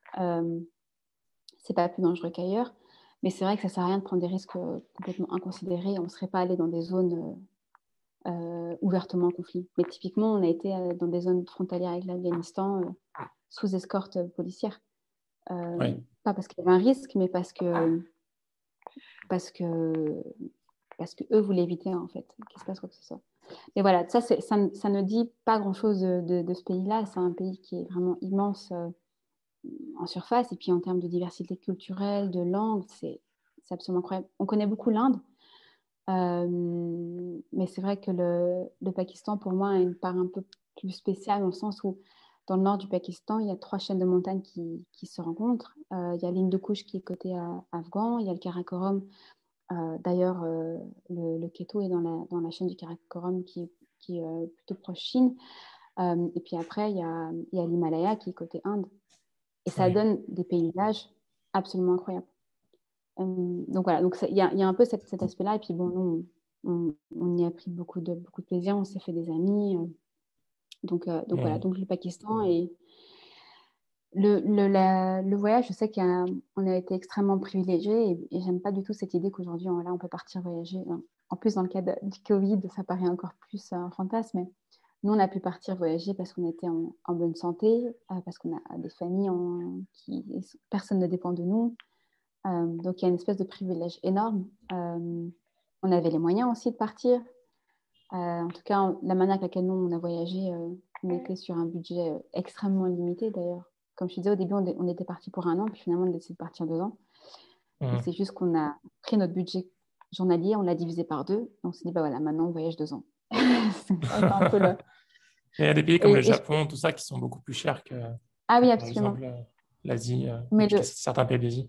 c'est pas plus dangereux qu'ailleurs. Mais c'est vrai que ça sert à rien de prendre des risques complètement inconsidérés. On ne serait pas allé dans des zones ouvertement en conflit. Mais typiquement, on a été dans des zones frontalières avec l'Afghanistan sous escorte policière. Oui. Pas parce qu'il y avait un risque, mais parce que eux voulaient éviter en fait qu'il se passe quoi que ce soit. Mais voilà, ça ne dit pas grand-chose de ce pays-là. C'est un pays qui est vraiment immense en surface et puis en termes de diversité culturelle, de langue, c'est absolument incroyable. On connaît beaucoup l'Inde, mais c'est vrai que le Pakistan, pour moi, a une part un peu plus spéciale dans le sens où dans le nord du Pakistan, il y a 3 chaînes de montagnes qui se rencontrent. Il y a l'Hindu Kush qui est côté afghan, il y a le Karakoram. D'ailleurs, le Kéto est dans la chaîne du Karakoram qui est plutôt proche Chine. Et puis après, il y a l'Himalaya qui est côté Inde. Et ça donne des paysages absolument incroyables. Donc voilà, il y a un peu cet aspect-là. Et puis bon, nous, on y a pris beaucoup de plaisir. On s'est fait des amis. Voilà, donc le Pakistan et le voyage, je sais qu'on a été extrêmement privilégiés et j'aime pas du tout cette idée qu'aujourd'hui, là, on peut partir voyager. En plus, dans le cas du Covid, ça paraît encore plus un fantasme, mais nous, on a pu partir voyager parce qu'on était en bonne santé, parce qu'on a des familles personne ne dépend de nous. Donc, il y a une espèce de privilège énorme. On avait les moyens aussi de partir. En tout cas, la manière avec laquelle nous, on a voyagé, on était sur un budget extrêmement limité d'ailleurs. Comme je te disais, au début, on était parti pour 1 an, puis finalement, on a décidé de partir 2 ans. Et c'est juste qu'on a pris notre budget journalier, on l'a divisé par 2. On s'est dit, bah voilà, maintenant, on voyage 2 ans. C'est un peu là. Il y a des pays comme le Japon, tout ça, qui sont beaucoup plus chers que, ah oui, par absolument. exemple, l'Asie, Mais certains pays d'Asie.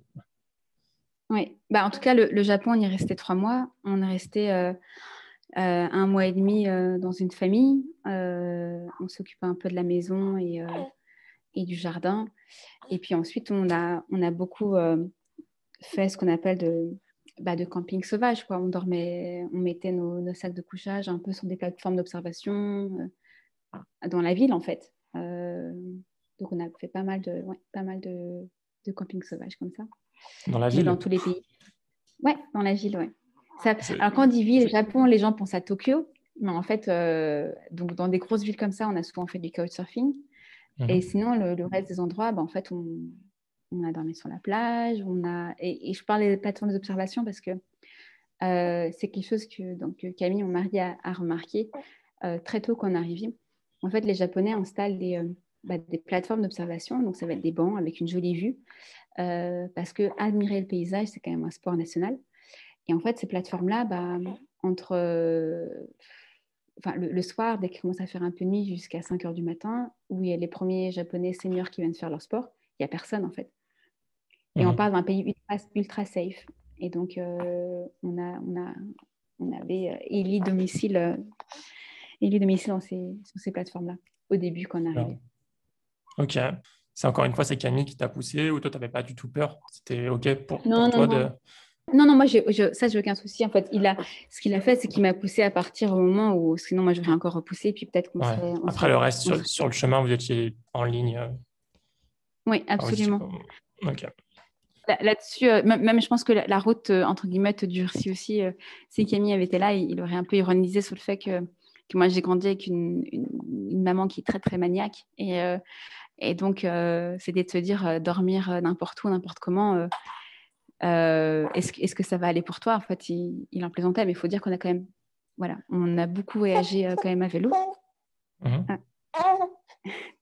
Oui, en tout cas, le Japon, on y est resté 3 mois. On est resté 1 mois et demi dans une famille. On s'occupait un peu de la maison et du jardin. Et puis ensuite, on a beaucoup fait ce qu'on appelle de camping sauvage, quoi. On mettait nos sacs de couchage un peu sur des plateformes d'observation dans la ville, en fait. Donc, on a fait pas mal de camping sauvage comme ça. Dans la Mais ville? dans tous les pays. Ouais, dans la ville, ouais. Alors, quand on dit ville, Japon, les gens pensent à Tokyo. Mais en fait, donc, dans des grosses villes comme ça, on a souvent fait du couchsurfing. Et sinon, le reste des endroits, en fait, on a dormi sur la plage. Et je parle des plateformes d'observation parce que c'est quelque chose que Camille, mon mari, a remarqué très tôt quand on est arrivé. En fait, les Japonais installent des plateformes d'observation. Donc, ça va être des bancs avec une jolie vue. Parce que admirer le paysage, c'est quand même un sport national. Et en fait, ces plateformes-là, le soir, dès qu'il commence à faire un peu nuit jusqu'à 5 heures du matin, où il y a les premiers Japonais seniors qui viennent faire leur sport, il n'y a personne en fait. Et on parle d'un pays ultra safe. Et donc, on avait élu domicile sur ces plateformes-là, au début quand on arrivait. Ok. C'est encore une fois, c'est Camille qui t'a poussé ou toi, tu n'avais pas du tout peur? C'était OK pour Non, toi non. Non, moi, ça, j'ai aucun souci. En fait, ce qu'il a fait, c'est qu'il m'a poussé à partir au moment où, sinon, moi, j'aurais encore repoussé. Puis peut-être qu'on serait. Après, le reste, sur le chemin, vous étiez en ligne. Oui, absolument. OK. Là-dessus, même je pense que la route, entre guillemets, te durcit aussi. Si Camille avait été là, il aurait un peu ironisé sur le fait que que moi, j'ai grandi avec une maman qui est très, très maniaque. Et donc, c'était de se dire, dormir n'importe où, n'importe comment, est-ce que ça va aller pour toi? En fait, il en plaisantait, mais il faut dire qu'on a quand même, voilà, on a beaucoup voyagé quand même à vélo. Mhm. Ah,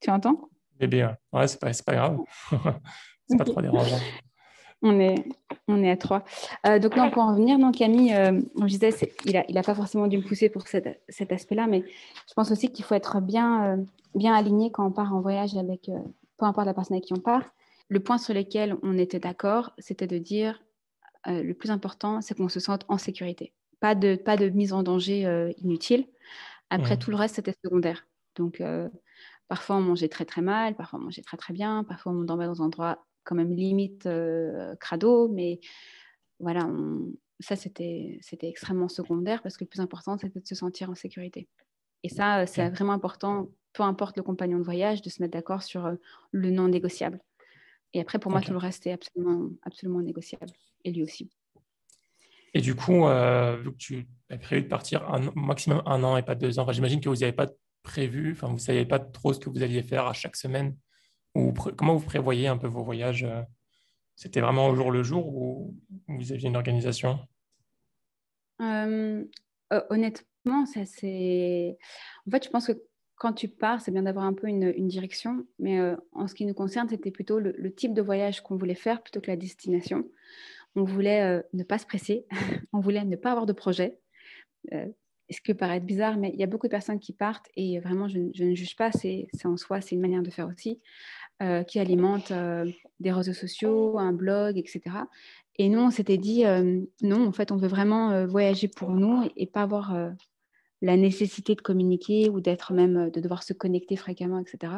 tu entends? Bébé, ouais, c'est pas grave. C'est pas trop dérangeant. On est, on est à trois. Donc, non, pour en revenir, non, Camille, comme je disais, il a pas forcément dû me pousser pour cet aspect-là, mais je pense aussi qu'il faut être bien aligné quand on part en voyage avec, peu importe la personne avec qui on part. Le point sur lequel on était d'accord, c'était de dire le plus important, c'est qu'on se sente en sécurité. Pas de mise en danger inutile. Après, Mhm. tout le reste, c'était secondaire. Donc, parfois, on mangeait très, très mal, parfois, on mangeait très, très bien, parfois, on dormait dans un endroit quand même limite crado, mais voilà, ça, c'était extrêmement secondaire parce que le plus important, c'était de se sentir en sécurité. Et ça, c'est Ok. vraiment important, peu importe le compagnon de voyage, de se mettre d'accord sur le non négociable. Et après, pour moi, Ok. tout le reste est absolument, absolument négociable. Et lui aussi. Et du coup, vu que tu as prévu de partir maximum 1 an et pas 2 ans, enfin, j'imagine que vous n'avez pas prévu, enfin, vous ne saviez pas trop ce que vous alliez faire à chaque semaine, ou comment vous prévoyez un peu vos voyages? C'était vraiment au jour le jour ou vous aviez une organisation? Euh, honnêtement, ça c'est. En fait, je pense que quand tu pars, c'est bien d'avoir un peu une direction, mais en ce qui nous concerne, c'était plutôt le type de voyage qu'on voulait faire plutôt que la destination. On voulait ne pas se presser, on voulait ne pas avoir de projet. Euh, ce qui peut paraître bizarre, mais il y a beaucoup de personnes qui partent et vraiment, je ne juge pas, c'est en soi, c'est une manière de faire aussi, qui alimentent des réseaux sociaux, un blog, etc. Et nous, on s'était dit, non, en fait, on veut vraiment voyager pour nous et pas avoir la nécessité de communiquer ou d'être même, de devoir se connecter fréquemment, etc.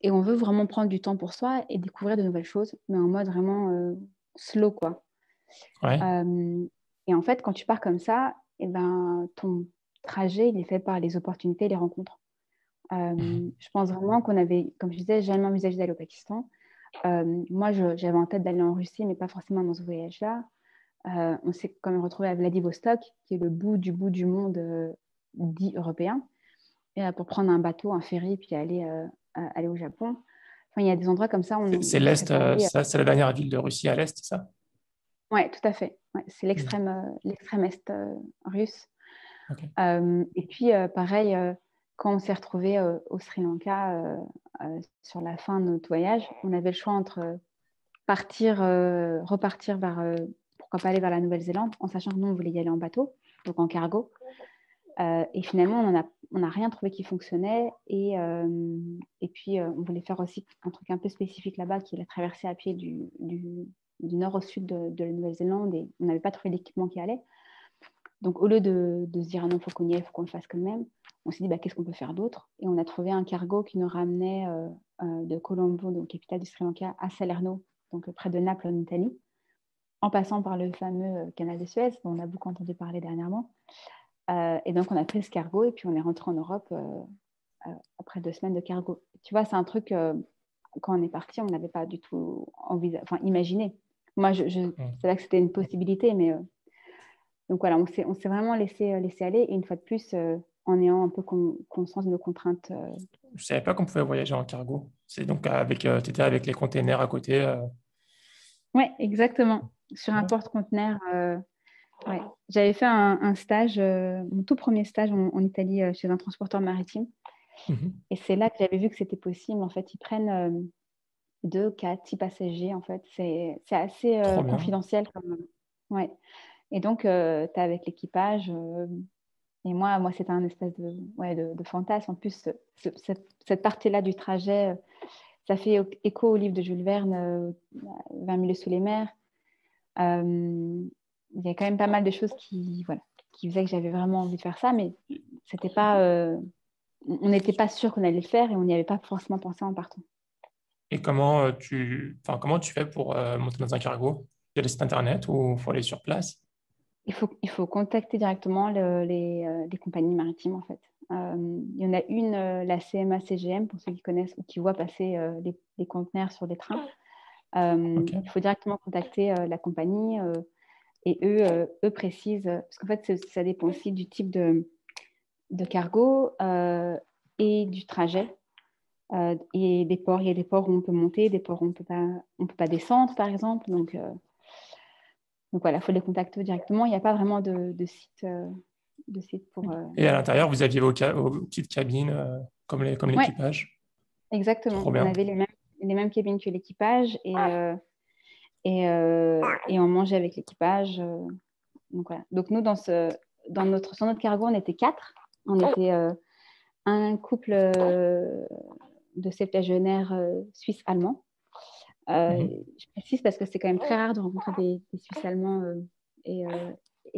Et on veut vraiment prendre du temps pour soi et découvrir de nouvelles choses, mais en mode vraiment slow, quoi. Ouais. Euh, et en fait, quand tu pars comme ça, eh ben, ton trajet, il est fait par les opportunités, les rencontres. Mhm. Je pense vraiment qu'on avait, comme je disais, jamais envisagé d'aller au Pakistan. Moi, j'avais en tête d'aller en Russie, mais pas forcément dans ce voyage-là. On s'est quand même retrouvé à Vladivostok, qui est le bout du monde dit européen, et, pour prendre un bateau, un ferry, puis aller au Japon. Enfin, il y a des endroits comme ça, C'est on ne serait l'Est, pas allé. ça, c'est la dernière ville de Russie à l'Est, c'est ça? Ouais, tout à fait. Ouais, c'est Mhm. l'extrême est russe. Ok. Et puis, pareil, quand on s'est retrouvé au Sri Lanka sur la fin de notre voyage, on avait le choix entre repartir vers, pourquoi pas aller vers la Nouvelle-Zélande, en sachant que nous, on voulait y aller en bateau, donc en cargo. Et finalement, on n'a rien trouvé qui fonctionnait. Et puis, on voulait faire aussi un truc un peu spécifique là-bas, qui est la traversée à pied du nord au sud de la Nouvelle-Zélande. Et on n'avait pas trouvé l'équipement qui allait. Donc, au lieu de se dire, ah non, il faut qu'on y aille, il faut qu'on le fasse quand même, on s'est dit, bah, qu'est-ce qu'on peut faire d'autre? Et on a trouvé un cargo qui nous ramenait de Colombo, donc capitale du Sri Lanka, à Salerno, donc près de Naples en Italie, en passant par le fameux canal de Suez, dont on a beaucoup entendu parler dernièrement. Et donc, on a pris ce cargo et puis on est rentré en Europe après 2 semaines de cargo. Tu vois, c'est un truc, quand on est parti, on n'avait pas du tout imaginé. Moi, Mhm. c'est là que c'était une possibilité, mais donc voilà, on s'est vraiment laissé aller. Et une fois de plus, en ayant un peu conscience de nos contraintes. Je savais pas qu'on pouvait voyager en cargo. C'est donc t'étais avec les containers à côté. Oui, exactement. Sur un Ouais. porte-conteneur. Ouais. J'avais fait un stage, mon tout premier stage en Italie chez un transporteur maritime. Mhm. Et c'est là que j'avais vu que c'était possible. En fait, ils prennent 2, 4, 6 passagers. En fait, c'est assez Trop bien. confidentiel. Ouais. Et donc, tu es avec l'équipage. Et moi c'était un espèce de fantasme. En plus, cette partie-là du trajet, ça fait écho au livre de Jules Verne, 20 milieux sous les mers. Euh, il y a quand même pas mal de choses qui faisaient que j'avais vraiment envie de faire ça, mais c'était pas, on n'était pas sûr qu'on allait le faire et on n'y avait pas forcément pensé en partant. Et comment tu fais pour monter dans un cargo? Il y a des sites internet ou il faut aller sur place? Il faut contacter directement les compagnies maritimes, en fait. Il y en a une, la CMA-CGM, pour ceux qui connaissent ou qui voient passer les conteneurs sur les trains. Ok. Il faut directement contacter la compagnie et eux précisent, parce qu'en fait, ça dépend aussi du type de cargo et du trajet. Et des ports, il y a des ports où on peut monter, des ports où on peut pas descendre, par exemple. Donc voilà, il faut les contacter directement. Il n'y a pas vraiment de site pour... Et à l'intérieur, vous aviez vos petites cabines comme Ouais, l'équipage. exactement. Trop On bien. avait les mêmes cabines que l'équipage et on mangeait avec l'équipage. Donc voilà. Donc nous, sur notre cargo, on était 4. On était un couple de septuagénaires suisses-allemands. Mhm. Je précise parce que c'est quand même très rare de rencontrer des Suisses allemands et,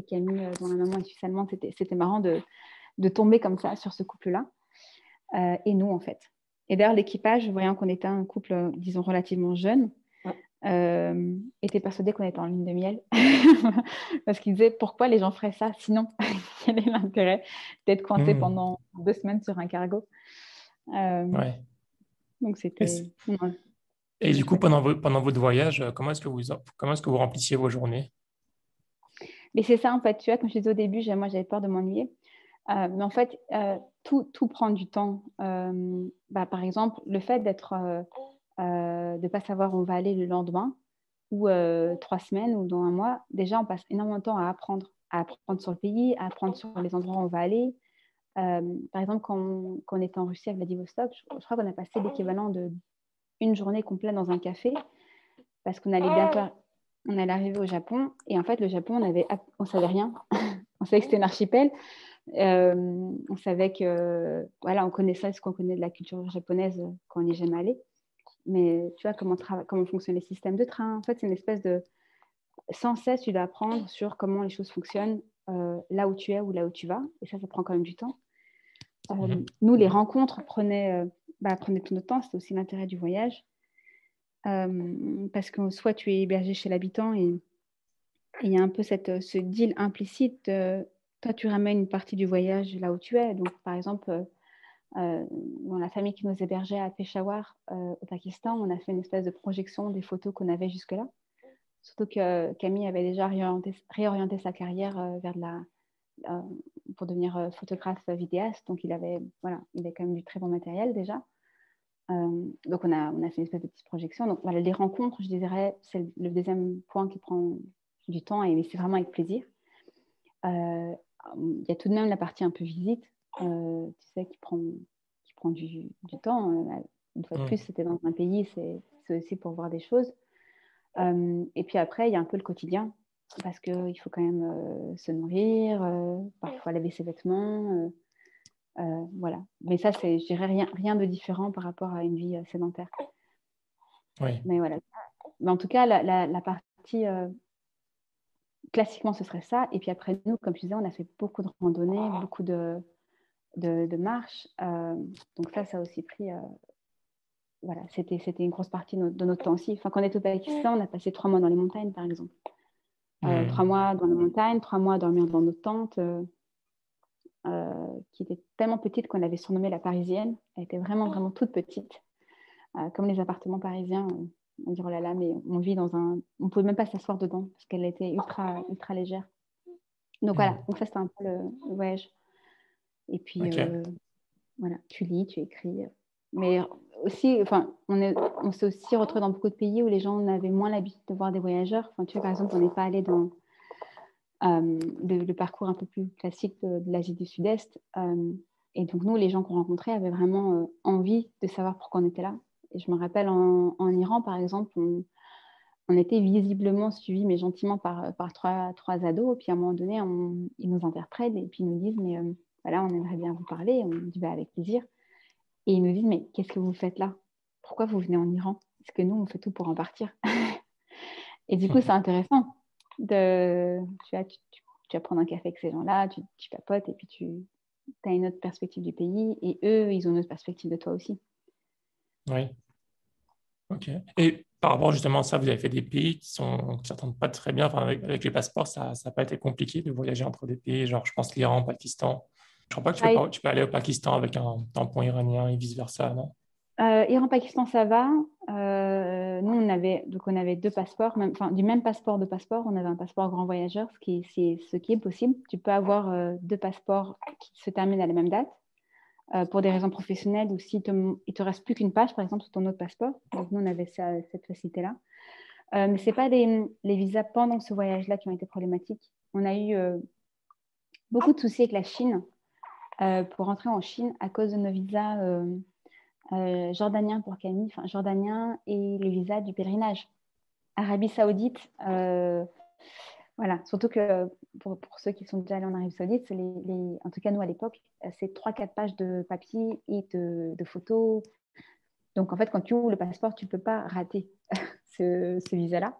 Camille, dont la maman est suisse allemande, c'était marrant de tomber comme ça sur ce couple-là. Et nous, en fait. Et d'ailleurs, l'équipage, voyant qu'on était un couple, disons, relativement jeune, était persuadé qu'on était en lune de miel. Parce qu'il disait, pourquoi les gens feraient ça? Sinon, quel est l'intérêt d'être coincé Mhm. pendant 2 semaines sur un cargo? Ouais. Donc, Et, c'était et du coup, chouette. pendant votre voyage, comment est-ce que vous remplissiez vos journées? Mais c'est ça, en fait, tu vois, comme je disais au début, moi, j'avais peur de m'ennuyer. Mais en fait, tout prend du temps. Par exemple, le fait de ne pas savoir où on va aller le lendemain, ou 3 semaines, ou dans un mois, déjà, on passe énormément de temps à apprendre sur le pays, à apprendre sur les endroits où on va aller. Par exemple, quand on était en Russie à Vladivostok, je crois qu'on a passé l'équivalent d'une journée complète dans un café, parce qu'on allait on allait arriver au Japon, et en fait, le Japon, on savait rien. On savait que c'était un archipel. On savait que, voilà, on connaissait ce qu'on connaît de la culture japonaise quand on n'y est jamais allé. Mais tu vois, comment fonctionnent les systèmes de train. En fait, c'est une espèce de... Sans cesse, tu dois apprendre sur comment les choses fonctionnent là où tu es ou là où tu vas. Et ça prend quand même du temps. Mhm. Nous, les rencontres prenaient tout notre temps. C'était aussi l'intérêt du voyage. Parce que soit tu es hébergé chez l'habitant et il y a un peu ce deal implicite toi, tu ramènes une partie du voyage là où tu es. Donc, par exemple, dans la famille qui nous hébergeait à Peshawar, au Pakistan, on a fait une espèce de projection des photos qu'on avait jusque-là. Surtout que Camille avait déjà réorienté sa carrière euh, pour devenir photographe vidéaste. Donc, il avait quand même du très bon matériel déjà. Donc, on a fait une espèce de petite projection. Donc, voilà, les rencontres, je dirais, c'est le deuxième point qui prend du temps, mais c'est vraiment avec plaisir. Il y a tout de même la partie un peu visite, tu sais, qui prend du temps. Une fois de plus, Mhm. c'était dans un pays, c'est aussi pour voir des choses. Et puis après, il y a un peu le quotidien, parce qu'il faut quand même se nourrir, parfois laver ses vêtements. Voilà. Mais ça, je dirais rien de différent par rapport à une vie sédentaire. Oui. Mais voilà. Mais en tout cas, la partie classiquement, ce serait ça. Et puis après, nous, comme tu disais, on a fait beaucoup de randonnées, beaucoup de marches. Donc ça a aussi pris... voilà, c'était une grosse partie de notre temps aussi. Enfin, quand on est au Pakistan, on a passé 3 mois dans les montagnes, par exemple. 3 Mhm. mois dans les montagnes, 3 mois à dormir dans notre tente, qui était tellement petite qu'on l'avait surnommée la Parisienne. Elle était vraiment, vraiment toute petite. Comme les appartements parisiens, on dit, oh là là, mais on vit dans un... On ne pouvait même pas s'asseoir dedans, parce qu'elle était ultra, ultra légère. Donc voilà, Mhm. donc ça, c'était un peu le voyage. Et puis, Ok. voilà, tu lis, tu écris. Mais aussi, enfin, on s'est aussi retrouvé dans beaucoup de pays où les gens n'avaient moins l'habitude de voir des voyageurs. Enfin, tu vois, par exemple, on n'est pas allé dans le parcours un peu plus classique de l'Asie du Sud-Est. Et donc, nous, les gens qu'on rencontrait avaient vraiment envie de savoir pourquoi on était là. Et je me rappelle en Iran, par exemple, on était visiblement suivis, mais gentiment, par trois ados. Puis à un moment donné, ils nous interprètent et puis ils nous disent, mais voilà, on aimerait bien vous parler. On dit, bah, avec plaisir. Et ils nous disent, mais qu'est-ce que vous faites là? Pourquoi vous venez en Iran? Parce que nous, on fait tout pour en partir. Et du coup, c'est Mhm. intéressant. Tu vas prendre un café avec ces gens-là, tu papotes et puis tu as une autre perspective du pays. Et eux, ils ont une autre perspective de toi aussi. Oui. Ok. Et par rapport justement à ça, vous avez fait des pays qui s'entendent pas très bien. Enfin, avec les passeports, ça n'a pas été compliqué de voyager entre des pays, genre je pense l'Iran, Pakistan. Je crois pas que tu peux aller au Pakistan avec un tampon iranien et vice-versa, non? Iran-Pakistan, ça va. nous, on avait deux passeports, du même passeport de passeport. On avait un passeport grand voyageur, ce qui est possible. Tu peux avoir deux passeports qui se terminent à la même date pour des raisons professionnelles ou s'il ne te reste plus qu'une page, par exemple, sur ton autre passeport. Donc, nous, on avait cette facilité-là. Mais ce n'est pas les visas pendant ce voyage-là qui ont été problématiques. On a eu beaucoup de soucis avec la Chine pour rentrer en Chine à cause de nos visas jordaniens pour Camille, enfin jordaniens et les visas du pèlerinage. Arabie Saoudite, voilà, surtout que pour ceux qui sont déjà allés en Arabie Saoudite, en tout cas nous à l'époque, c'est 3-4 pages de papier et de photos. Donc en fait, quand tu ouvres le passeport, tu ne peux pas rater ce visa-là.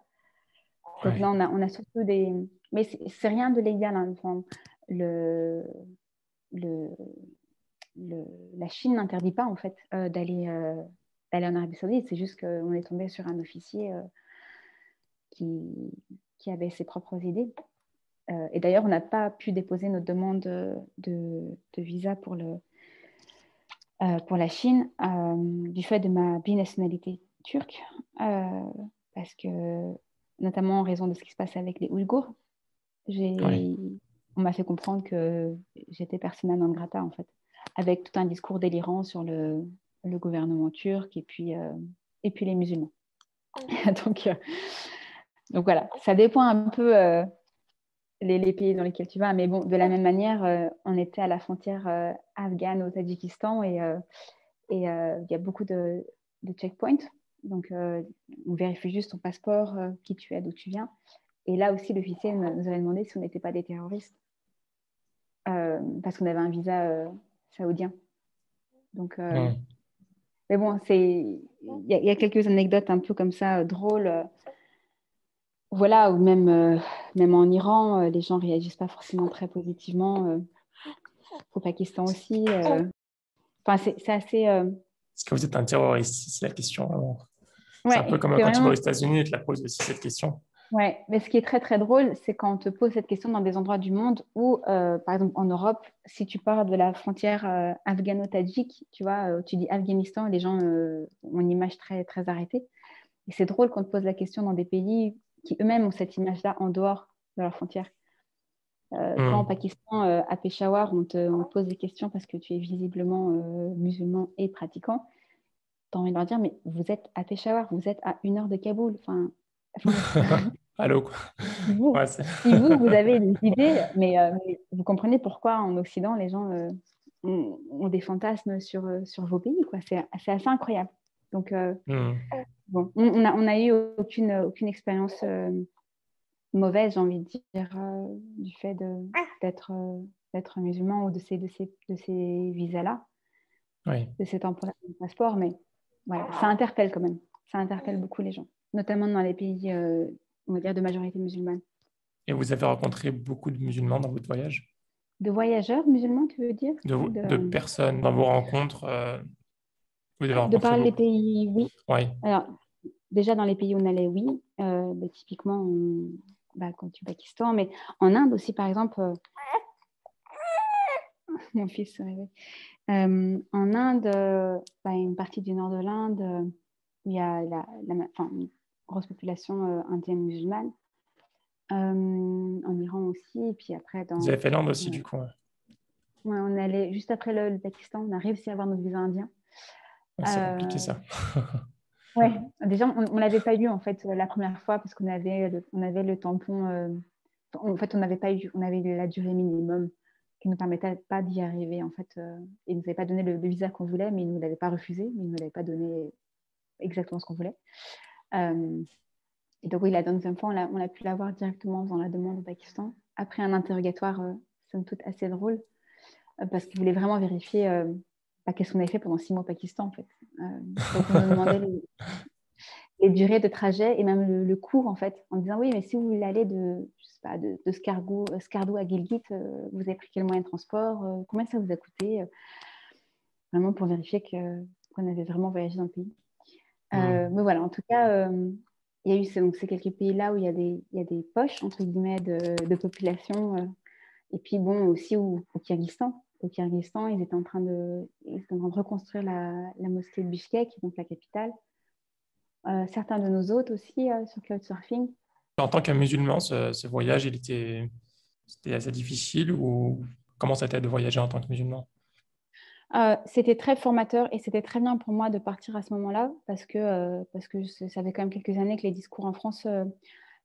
Donc là, on a surtout des... Mais c'est rien de légal. Hein. Enfin, la Chine n'interdit pas en fait d'aller en Arabie Saoudite. C'est juste qu'on est tombé sur un officier qui avait ses propres idées. Et d'ailleurs, on n'a pas pu déposer notre demande de visa pour la Chine du fait de ma binationalité turque, parce que, notamment en raison de ce qui se passe avec les Ouïghours, on m'a fait comprendre que j'étais persona non grata, en fait, avec tout un discours délirant sur le gouvernement turc et puis les musulmans. donc voilà, ça dépend un peu les pays dans lesquels tu vas, mais bon, de la même manière, on était à la frontière afghane au Tadjikistan et il y a beaucoup de checkpoints. Donc, on vérifie juste ton passeport, qui tu es, d'où tu viens. Et là aussi, l'officier nous avait demandé si on n'était pas des terroristes. Parce qu'on avait un visa saoudien. Donc, mais bon, il y a quelques anecdotes un peu comme ça, drôles. Voilà, ou même en Iran, les gens ne réagissent pas forcément très positivement. Au Pakistan aussi. Enfin, c'est assez... Est-ce que vous êtes un terroriste? C'est la question, vraiment. C'est un peu Ouais, comme c'est quand tu vas vraiment... aux États-Unis et te la poses aussi cette question. Ouais, mais ce qui est très très drôle, c'est quand on te pose cette question dans des endroits du monde où, par exemple en Europe, si tu pars de la frontière afghano-tadjik, tu vois, tu dis Afghanistan, les gens ont une image très très arrêtée. Et c'est drôle qu'on te pose la question dans des pays qui eux-mêmes ont cette image-là en dehors de leur frontière. Quand au Pakistan, à Peshawar, on te pose des questions parce que tu es visiblement musulman et pratiquant, tu as envie de leur dire, mais vous êtes à Peshawar, vous êtes à 1 heure de Kaboul. Enfin, Allô, quoi. Ouais, si vous avez des idées, mais vous comprenez pourquoi en Occident, les gens ont des fantasmes sur vos pays, quoi. C'est assez incroyable. Donc, bon, on a eu aucune expérience mauvaise, j'ai envie de dire, du fait d'être musulman ou de ces visas-là, de ces temporaires de passeport. Mais voilà, ça interpelle quand même. Ça interpelle beaucoup les gens, notamment dans les pays, on va dire, de majorité musulmane. Et vous avez rencontré beaucoup de musulmans dans votre voyage? De voyageurs musulmans, tu veux dire? De personnes dans vos rencontres, vous avez De rencontré par les beaucoup? pays, oui. Oui. Alors, déjà dans les pays où on allait, oui. Typiquement, comme du Pakistan, mais en Inde aussi, par exemple, mon fils se réveille. En Inde, une partie du nord de l'Inde, où il y a une grosse population indienne musulmane. En Iran aussi, et puis après Vous avez fait l'Inde aussi, du coup. Ouais, on est allé juste après le Pakistan, on a réussi à avoir notre visa indien. C'est compliqué, ça. Ouais, déjà, on l'avait pas eu en fait la première fois parce qu'on avait le tampon. En fait, on avait la durée minimum qui ne nous permettait pas d'y arriver. En fait, il ne nous avait pas donné le visa qu'on voulait, mais il ne nous l'avait pas refusé, mais il ne nous l'avait pas donné exactement ce qu'on voulait. Et donc oui, la deuxième fois, on a pu l'avoir directement dans la demande au Pakistan. Après un interrogatoire, somme toute assez drôle, parce qu'il voulait vraiment vérifier qu'est-ce qu'on avait fait pendant 6 mois au Pakistan, en fait. Donc on nous demandait les durées de trajet et même le coût, en fait, en disant oui, mais si vous voulez aller de Skardu à Gilgit, vous avez pris quel moyen de transport, combien ça vous a coûté, vraiment pour vérifier qu'on avait vraiment voyagé dans le pays. Mais voilà, en tout cas, il y a eu ces quelques pays-là où il y a des poches, entre guillemets, de population. Et puis, bon, aussi au Kyrgyzstan. Au Kyrgyzstan, ils étaient en train de reconstruire la mosquée de Bishkek, donc la capitale. certains de nos hôtes aussi sur Couchsurfing. En tant que musulman, ce voyage, c'était assez difficile ou comment ça t'aide de voyager en tant que musulman? C'était très formateur et c'était très bien pour moi de partir à ce moment-là parce que ça fait quand même quelques années que les discours en France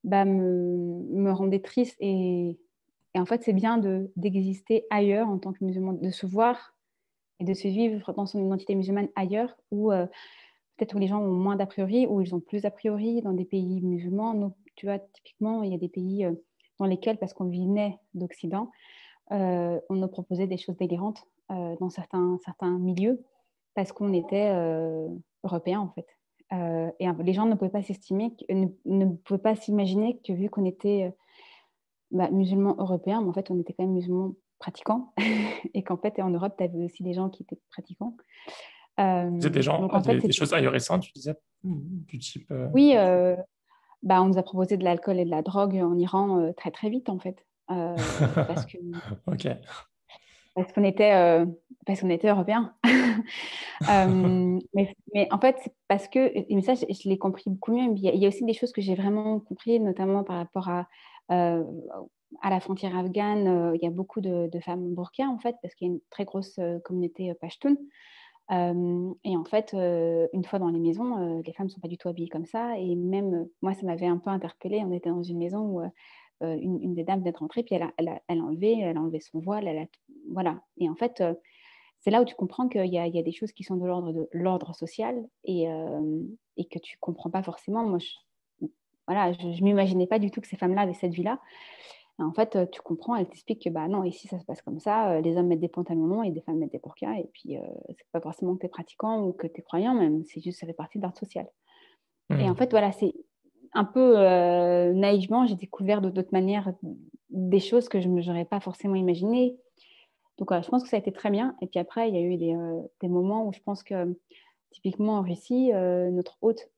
me rendaient triste et en fait c'est bien d'exister ailleurs en tant que musulman, de se voir et de se vivre dans son identité musulmane ailleurs où peut-être où les gens ont moins d'a priori, où ils ont plus d'a priori dans des pays musulmans. Donc, tu vois, typiquement, il y a des pays dans lesquels, parce qu'on venait d'Occident, on nous proposait des choses délirantes dans certains milieux parce qu'on était européens, en fait. Et les gens ne pouvaient pas s'estimer, ne pouvaient pas s'imaginer que vu qu'on était musulmans européens, mais en fait, on était quand même musulmans pratiquants et qu'en fait, en Europe, tu avais aussi des gens qui étaient pratiquants. Vous êtes des gens, Donc, en fait, des choses ahurissantes, tu disais, du type. oui, on nous a proposé de l'alcool et de la drogue en Iran très très vite en fait, parce que Ok. parce qu'on était parce qu'on était européens. Mais en fait, c'est parce que mais ça, je l'ai compris beaucoup mieux. Mais il y a aussi des choses que j'ai vraiment compris, notamment par rapport euh, à la frontière afghane. Il y a beaucoup de femmes burqa en fait, parce qu'il y a une très grosse communauté pashtun. Et en fait, une fois dans les maisons, les femmes ne sont pas du tout habillées comme ça. Et même, moi, ça m'avait un peu interpellée. On était dans une maison où une des dames venait de rentrer, puis elle a enlevé son voile. Voilà. Et en fait, c'est là où tu comprends qu'il y a des choses qui sont de l'ordre social et que tu ne comprends pas forcément. Moi, voilà, je ne m'imaginais pas du tout que ces femmes-là avaient cette vie-là. En fait, tu comprends, elle t'explique que bah non, ici ça se passe comme ça, les hommes mettent des pantalons longs et des femmes mettent des burqas, et puis c'est pas forcément que tu es pratiquant ou que tu es croyant, même, c'est juste ça fait partie de l'ordre social. Et en Hmm. fait, voilà, c'est un peu naïvement, j'ai découvert d'autres manières des choses que je n'aurais pas forcément imaginées. Donc voilà, je pense que ça a été très bien. Et puis après, il y a eu des moments où je pense que typiquement en Russie, notre hôte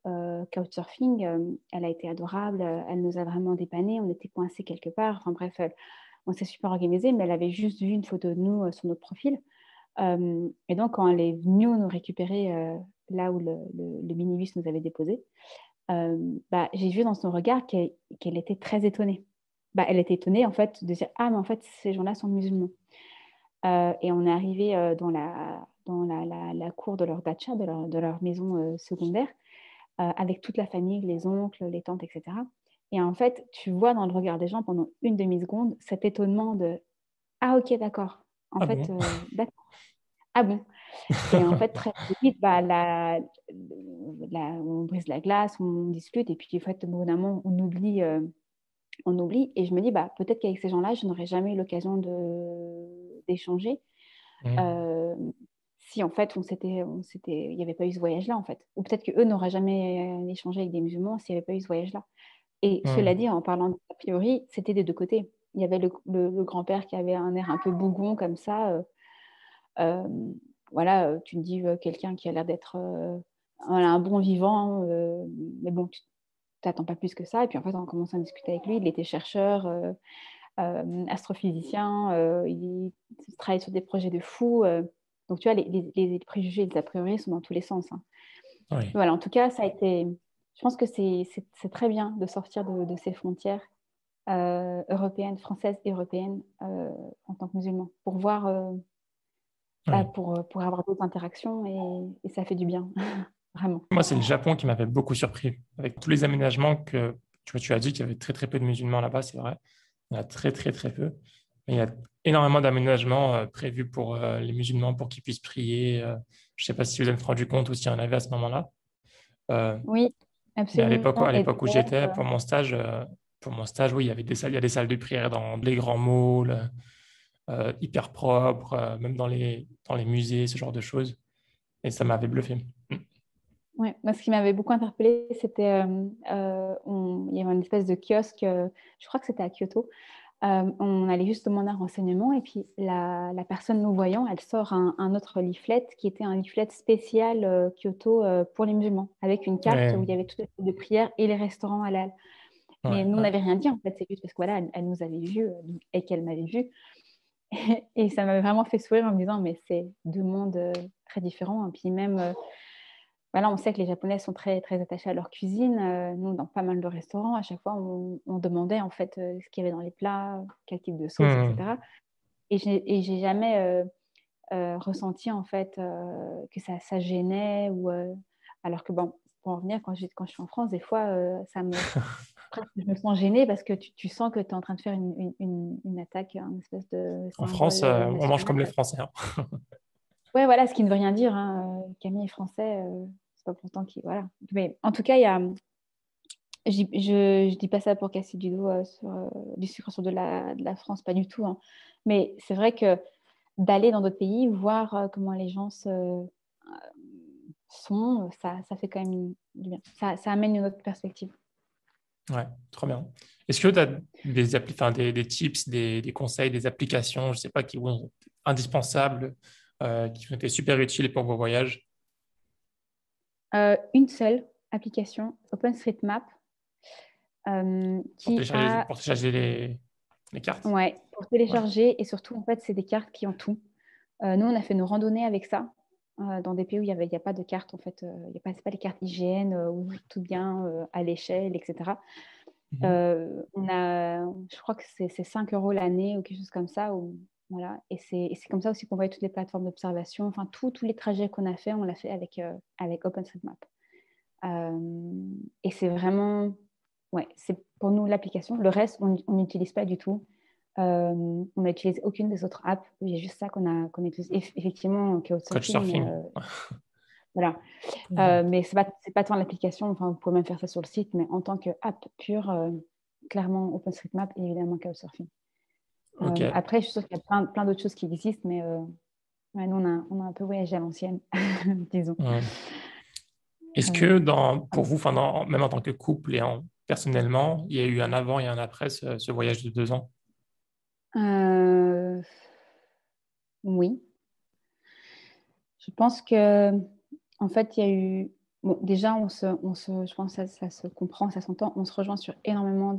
Couchsurfing, elle a été adorable, elle nous a vraiment dépanné, on était coincés quelque part. Enfin bref, on s'est super organisé, mais elle avait juste vu une photo de nous sur notre profil. Et donc, quand elle est venue nous récupérer là où le minibus nous avait déposé, j'ai vu dans son regard qu'elle était très étonnée. Elle était étonnée en fait de dire ah mais en fait ces gens-là sont musulmans. Et on est arrivé dans la cour de leur dacha, de leur maison secondaire, avec toute la famille, les oncles, les tantes, etc. Et en fait, tu vois dans le regard des gens pendant une demi-seconde cet étonnement de ah ok d'accord. En Ah fait, bon? d'accord. Ah bon. Et en fait, très vite, on brise la glace, on discute, et puis en fait, au bout d'un moment, on oublie. Et je me dis, peut-être qu'avec ces gens-là, je n'aurais jamais eu l'occasion d'échanger Hmm. euh, si en fait il n'y avait pas eu ce voyage-là en fait. Ou peut-être qu'eux n'auraient jamais échangé avec des musulmans s'il n'y avait pas eu ce voyage-là. Et cela Hmm. dit, en parlant a priori, c'était des deux côtés. Il y avait le grand-père qui avait un air un peu bougon comme ça. Euh, voilà, tu te dis quelqu'un qui a l'air d'être voilà, un bon vivant, mais bon, tu t'attends pas plus que ça. Et puis en fait, on commence à discuter avec lui. Il était chercheur, astrophysicien, il travaille sur des projets de fou. Donc, tu vois, les préjugés et les a priori sont dans tous les sens. Hein. Oui. Voilà, en tout cas, ça a été. Je pense que c'est très bien de sortir de ces frontières européennes, françaises et européennes en tant que musulman pour voir, Oui. pour avoir d'autres interactions et ça fait du bien, vraiment. Moi, c'est le Japon qui m'avait beaucoup surpris, avec tous les aménagements que tu as dit qu'il y avait très très peu de musulmans là-bas, c'est vrai. Il y en a très très très peu. Mais il y a énormément d'aménagements prévus pour les musulmans pour qu'ils puissent prier. Je ne sais pas si vous êtes rendu compte ou s'il y en avait à ce moment-là. Euh, Oui, mais absolument. à Et l'époque où d'ailleurs, j'étais, pour mon stage, oui, il y avait il y a des salles de prière dans les grands malls, hyper propres, même dans les musées, ce genre de choses. Et ça m'avait bluffé. Mm. ouais, moi, ce qui m'avait beaucoup interpellée, c'était il y avait une espèce de kiosque, je crois que c'était à Kyoto. On allait juste demander un renseignement et puis la personne nous voyant, elle sort un autre leaflet qui était un leaflet spécial Kyoto pour les musulmans, avec une carte où Ouais, il y avait toutes les salles de prière et les restaurants halal. Mais ouais, nous, on ouais. n'avait rien dit en fait, c'est juste parce que voilà, elle nous avait vus et qu'elle m'avait vue. Et ça m'avait vraiment fait sourire en me disant, mais c'est deux mondes très différents. Et puis même voilà, on sait que les Japonais sont très, très attachés à leur cuisine. Nous, dans pas mal de restaurants, à chaque fois, on demandait en fait ce qu'il y avait dans les plats, quel type de sauce, Hmm. etc. Et j'ai jamais ressenti en fait que ça gênait ou alors que bon, pour en revenir, quand je suis en France, des fois, presque, je me sens gênée parce que tu sens que tu es en train de faire une attaque, une espèce de En symbole France, on mange comme les national. Français, hein. Ouais, voilà, ce qui ne veut rien dire, hein. Camille est français, c'est pas pourtant qu'il. Voilà. Mais en tout cas, il y a. Je dis pas ça pour casser du dos du sucre sur de la France, pas du tout, hein. Mais c'est vrai que d'aller dans d'autres pays, voir comment les gens sont, ça fait quand même du bien. Ça amène une autre perspective. Ouais, trop bien. Est-ce que tu as des tips, des conseils, des applications, je sais pas, qui sont indispensables, qui ont été super utiles pour vos voyages Une seule application, OpenStreetMap, qui a, pour télécharger les cartes? ouais, pour Ouais. télécharger et surtout, en fait, c'est des cartes qui ont tout. Nous, on a fait nos randonnées avec ça, dans des pays où il y a pas de carte, en fait. Il y a pas, c'est pas les cartes IGN où tout bien à l'échelle, etc. Mhm. Je crois que c'est 5 euros l'année ou quelque chose comme ça. Voilà. Et c'est comme ça aussi qu'on voit toutes les plateformes d'observation. Enfin, tous les trajets qu'on a fait, on l'a fait avec OpenStreetMap. Et c'est vraiment, ouais, c'est pour nous l'application. Le reste, on n'utilise pas du tout. On n'a utilisé aucune des autres apps. Il y a juste ça qu'on utilise. Effectivement, Couchsurfing, mais Couchsurfing. voilà. Mhm. Mais c'est pas tant l'application. Enfin, vous pouvez même faire ça sur le site, mais en tant qu'app pure, clairement OpenStreetMap et évidemment Couchsurfing. Ok. Après, je suis sûre qu'il y a plein d'autres choses qui existent, mais ouais, nous, on a un peu voyagé à l'ancienne, disons. Mhm. Est-ce que Euh, pour vous, enfin, même en tant que couple et personnellement, il y a eu un avant et un après ce voyage de 2 ans? euh, oui. Je pense que, en fait, il y a eu. Bon, déjà, je pense que ça se comprend, ça s'entend. On se rejoint sur énormément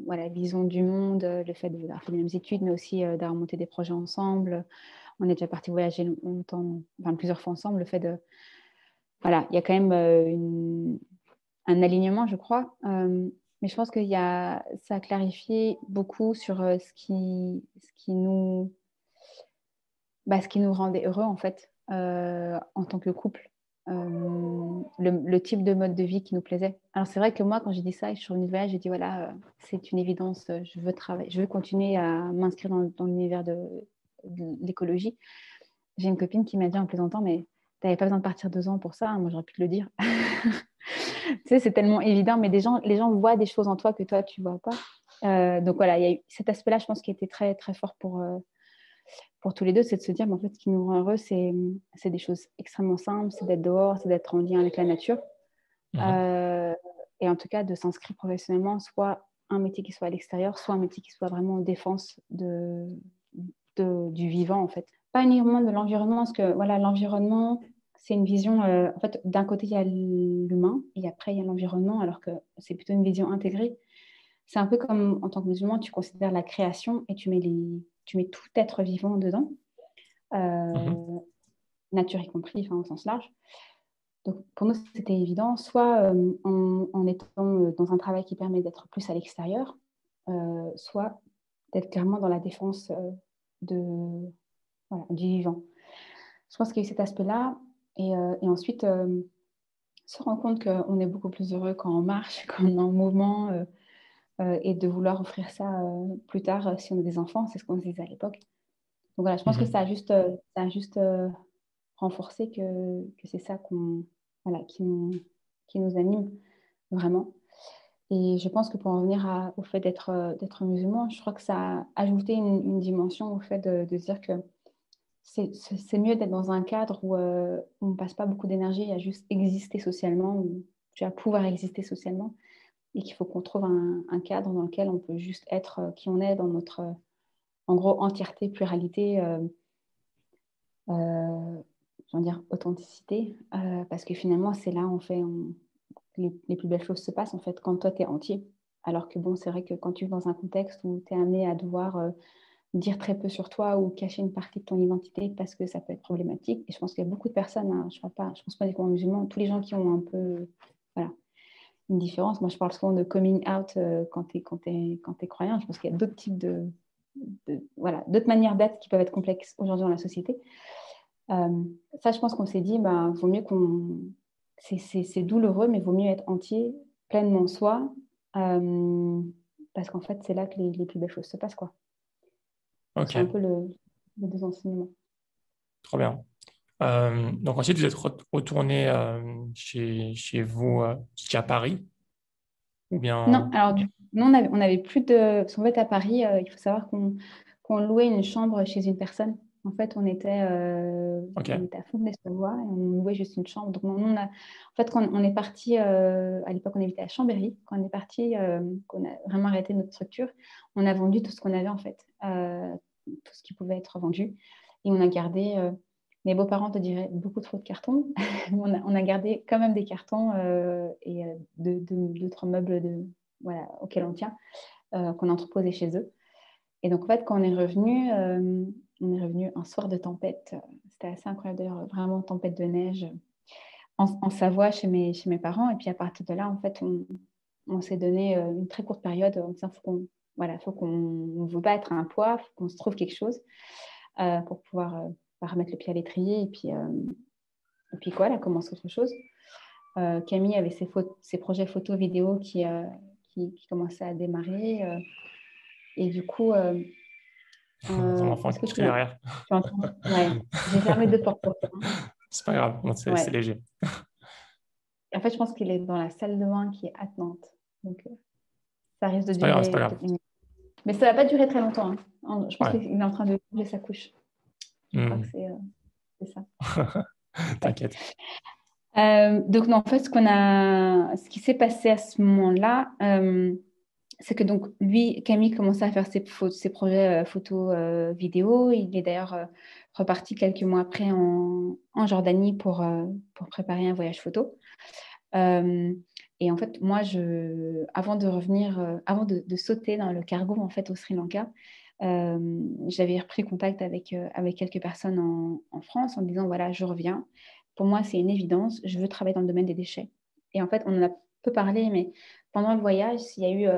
voilà, vision du monde, le fait d'avoir fait les mêmes études, mais aussi d'avoir monté des projets ensemble. On est déjà parti voyager longtemps, enfin plusieurs fois ensemble. Le fait de. Voilà, il y a quand même un alignement, je crois. Mais je pense ça a clarifié beaucoup sur ce qui nous rendait heureux, en fait, en tant que couple. Le type de mode de vie qui nous plaisait. Alors, c'est vrai que moi, quand j'ai dit ça et que je suis revenue de voyage, j'ai dit voilà, c'est une évidence, je veux travailler, je veux continuer à m'inscrire dans l'univers de l'écologie. J'ai une copine qui m'a dit en plaisantant, mais tu n'avais pas besoin de partir 2 ans pour ça, hein. Moi, j'aurais pu te le dire. Tu sais, c'est tellement évident, mais les gens voient des choses en toi que toi, tu ne vois pas. Donc voilà, il y a eu cet aspect-là, je pense, qui était très, très fort pour tous les deux, c'est de se dire, mais en fait, ce qui nous rend heureux, c'est des choses extrêmement simples, c'est d'être dehors, c'est d'être en lien avec la nature. Mhm. Euh, et en tout cas, de s'inscrire professionnellement, soit un métier qui soit à l'extérieur, soit un métier qui soit vraiment en défense du vivant, en fait. Pas uniquement de l'environnement, parce que voilà, l'environnement, c'est une vision, en fait, d'un côté, il y a l'humain, et après, il y a l'environnement, alors que c'est plutôt une vision intégrée. C'est un peu comme en tant que musulman, tu considères la création et tu mets tout être vivant dedans, Mhm. euh, nature y compris, enfin, au sens large. Donc pour nous, c'était évident, soit en étant dans un travail qui permet d'être plus à l'extérieur, soit d'être clairement dans la défense de, voilà, du vivant. Je pense qu'il y a eu cet aspect-là. Et ensuite, se rendre compte qu'on est beaucoup plus heureux quand on marche, quand on est en mouvement, et de vouloir offrir ça plus tard si on a des enfants, c'est ce qu'on se disait à l'époque. Donc voilà, je pense que Mhm. ça a juste renforcé que c'est ça voilà, qui nous anime vraiment. Et je pense que pour en revenir au fait d'être musulman, je crois que ça a ajouté une dimension au fait de se dire que c'est mieux d'être dans un cadre où on ne passe pas beaucoup d'énergie à juste exister socialement, ou tu vas pouvoir exister socialement, et qu'il faut qu'on trouve un cadre dans lequel on peut juste être qui on est dans notre, en gros, entièreté, pluralité, je veux dire authenticité, parce que finalement, c'est là où les plus belles choses se passent, en fait, quand toi, tu es entier. Alors que bon, c'est vrai que quand tu es dans un contexte où tu es amené à devoir dire très peu sur toi ou cacher une partie de ton identité parce que ça peut être problématique. Et je pense qu'il y a beaucoup de personnes, hein, je pense pas uniquement aux musulmans, tous les gens qui ont un peu voilà, une différence. Moi, je parle souvent de coming out quand tu es croyant. Je pense qu'il y a d'autres types voilà, d'autres manières d'être qui peuvent être complexes aujourd'hui dans la société. Ça, je pense qu'on s'est dit, vaut mieux qu'on... C'est douloureux, mais vaut mieux être entier, pleinement soi, parce qu'en fait, c'est là que les plus belles choses se passent, quoi. Ok, C'est un peu le deux enseignements. trop bien. Donc ensuite, vous êtes retourné chez vous, à Paris, ou Non, bien... alors nous, on avait plus de... Parce qu'en fait, à Paris, il faut savoir qu'on louait une chambre chez une personne. En fait, Ok, on était à Fontenay-sous-Bois et on louait juste une chambre. Donc, en fait, quand on est parti, à l'époque, on habitait à Chambéry. Quand on est parti, qu'on a vraiment arrêté notre structure, on a vendu tout ce qu'on avait, en fait, tout ce qui pouvait être vendu. Et on a gardé, mes beaux-parents te diraient, beaucoup trop de cartons. On a gardé quand même des cartons et d'autres meubles voilà, auxquels on tient, qu'on a entreposés chez eux. Et donc, en fait, quand on est revenu un soir de tempête. C'était assez incroyable d'ailleurs, vraiment tempête de neige en Savoie chez mes parents. Et puis, à partir de là, en fait, on s'est donné une très courte période en disant faut qu'on ne veut pas être un poids, faut qu'on se trouve quelque chose pour pouvoir remettre le pied à l'étrier. Et puis quoi, là, commence autre chose. Camille avait ses projets photo vidéo qui commençaient à démarrer. Et du coup, ton enfant est-ce qui que crie derrière. tu entends? Ouais, j'ai fermé deux portes pour toi, hein. C'est pas grave, bon, c'est Ouais. léger. En fait, je pense qu'il est dans la salle de bain qui est attenante. Donc, ça risque de C'est pas grave, c'est pas durer grave. peut-être une minute. Mais ça va pas durer très longtemps, hein. Je pense Ouais. qu'il est en train de bouger sa couche. Je crois que Hmm. c'est ça. Ouais. T'inquiète. Donc, non, en fait, ce qui s'est passé à ce moment-là, c'est que donc lui, Camille commençait à faire ses projets photo vidéo. Il est d'ailleurs reparti quelques mois après en Jordanie pour préparer un voyage photo. Et en fait, moi, avant de revenir, avant de sauter dans le cargo en fait au Sri Lanka, j'avais repris contact avec quelques personnes en France en disant voilà, je reviens. Pour moi, c'est une évidence. Je veux travailler dans le domaine des déchets. Et en fait, on en a peu parlé, mais pendant le voyage, il y a eu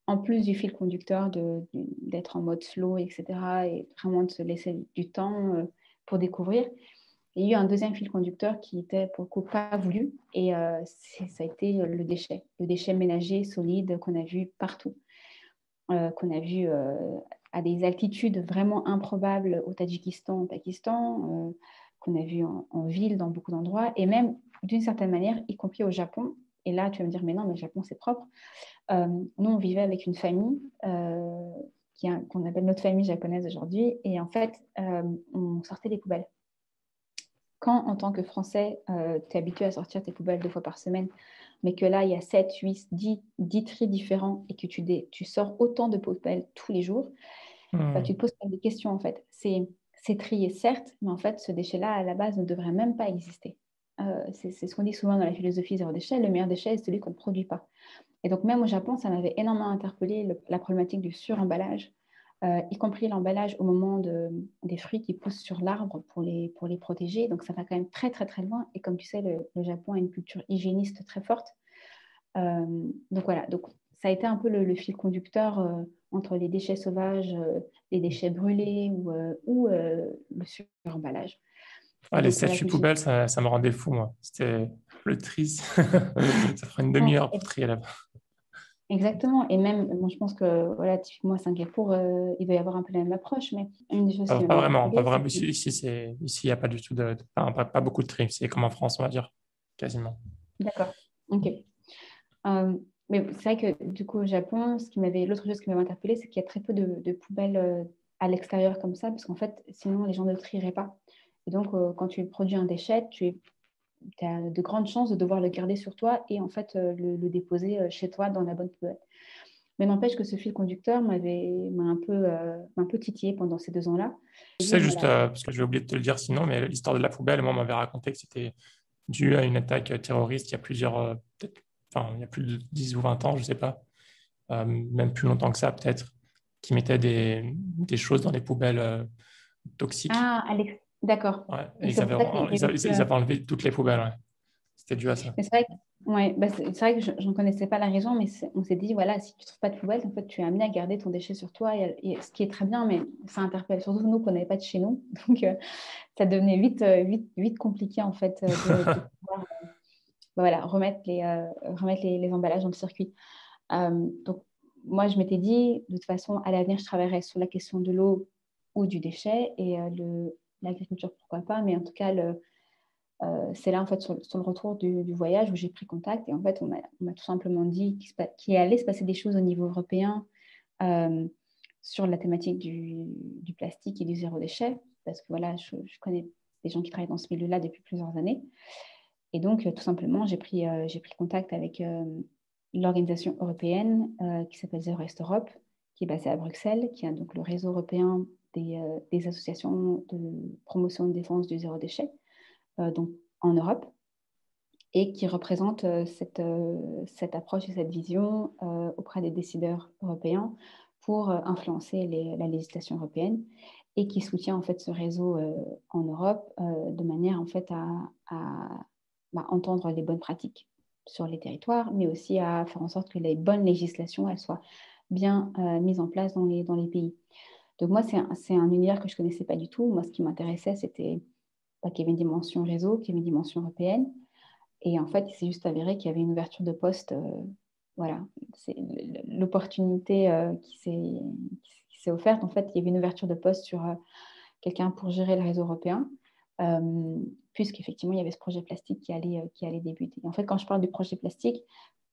en plus du fil conducteur d'être en mode slow, etc., et vraiment de se laisser du temps pour découvrir, il y a eu un deuxième fil conducteur qui était pour le coup pas voulu, et ça a été le déchet ménager solide qu'on a vu partout, qu'on a vu à des altitudes vraiment improbables au Tadjikistan, au Pakistan, qu'on a vu en ville dans beaucoup d'endroits, et même d'une certaine manière, y compris au Japon. Et là, tu vas me dire, mais non, mais le Japon, c'est propre. Nous, on vivait avec une famille qu'on appelle notre famille japonaise aujourd'hui. Et en fait, on sortait des poubelles. Quand, en tant que Français, tu es habitué à sortir tes poubelles 2 fois par semaine, mais que là, il y a 7, 8, 10 tris différents et que tu sors autant de poubelles tous les jours, tu te poses des questions, en fait. C'est trié, certes, mais en fait, ce déchet-là, à la base, ne devrait même pas exister. C'est ce qu'on dit souvent dans la philosophie zéro déchet, le meilleur déchet est celui qu'on ne produit pas. Et donc, même au Japon, ça m'avait énormément interpellé la problématique du suremballage, y compris l'emballage au moment des fruits qui poussent sur l'arbre pour les protéger. Donc, ça va quand même très, très, très loin. Et comme tu sais, le Japon a une culture hygiéniste très forte. Donc, voilà. Donc, ça a été un peu le fil conducteur entre les déchets sauvages, les déchets brûlés ou le suremballage. Et Ah, les donc, 7 voilà huit que j'ai... poubelles, ça me rendait fou, moi. C'était le tri. Ça ferait une Ouais, demi-heure pour trier là-bas. exactement. Et même, bon, je pense que, voilà, typiquement à Singapour, il doit y avoir un peu la même approche, mais une des choses Pas, qui pas m'avait vraiment, pas interpellée, c'est vraiment. que... Ici, il n'y a pas du tout enfin, pas beaucoup de tri. C'est comme en France, on va dire, quasiment. D'accord, ok. Euh, mais c'est vrai que du coup, au Japon, l'autre chose qui m'avait interpellée, c'est qu'il y a très peu de poubelles à l'extérieur comme ça, parce qu'en fait, sinon, les gens ne trieraient pas. Et donc, quand tu produis un déchet, as de grandes chances de devoir le garder sur toi et en fait le déposer chez toi dans la bonne poubelle. Mais n'empêche que ce fil conducteur m'a un peu titillé pendant ces 2 ans-là. Tu J'ai dit, sais, juste voilà, parce que j'ai oublié de te le dire sinon, mais l'histoire de la poubelle, moi, on m'avait raconté que c'était dû à une attaque terroriste il y a peut-être, enfin, il y a plus de 10 ou 20 ans, je ne sais pas, même plus longtemps que ça, peut-être. qui mettaient des choses dans les poubelles toxiques. Ah, Alex, d'accord. Ouais, et Et c'est pour ça qu'il y avait ils avaient enlevé toutes les poubelles. Ouais. C'était dû à ça. Mais c'est vrai ouais, bah, c'est vrai que je n'en connaissais pas la raison, mais on s'est dit, voilà, si tu ne trouves pas de poubelle, en fait, tu es amené à garder ton déchet sur toi, et ce qui est très bien, mais ça interpelle surtout nous qu'on n'avait pas de chez nous. Donc, ça devenait vite compliqué, en fait, de pouvoir bah, voilà, remettre les emballages dans le circuit. Donc, moi, je m'étais dit, de toute façon, à l'avenir, je travaillerai sur la question de l'eau ou du déchet, et l'agriculture, pourquoi pas, mais en tout cas, c'est là, en fait, sur le retour du voyage où j'ai pris contact. Et en fait, on m'a tout simplement dit qu'il allait se passer des choses au niveau européen euh, sur la thématique du plastique et du zéro déchet. Parce que voilà, je connais des gens qui travaillent dans ce milieu-là depuis plusieurs années. Et donc, tout simplement, j'ai pris contact avec l'organisation européenne qui s'appelle Zero Waste Europe, qui est basée à Bruxelles, qui a donc le réseau européen des associations de promotion et de défense du zéro déchet, donc en Europe, et qui représente cette approche et cette vision auprès des décideurs européens pour influencer la législation européenne, et qui soutient en fait ce réseau en Europe de manière en fait à entendre les bonnes pratiques sur les territoires, mais aussi à faire en sorte que les bonnes législations elles soient bien mises en place dans les pays. Donc moi, c'est un univers que je ne connaissais pas du tout. Moi, ce qui m'intéressait, c'était qu'il y avait une dimension réseau, qu'il y avait une dimension européenne. Et en fait, il s'est juste avéré qu'il y avait une ouverture de poste. Voilà, c'est l'opportunité qui s'est offerte. En fait, il y avait une ouverture de poste sur quelqu'un pour gérer le réseau européen, puisqu'effectivement, il y avait ce projet plastique qui allait débuter. Et en fait, quand je parle du projet plastique,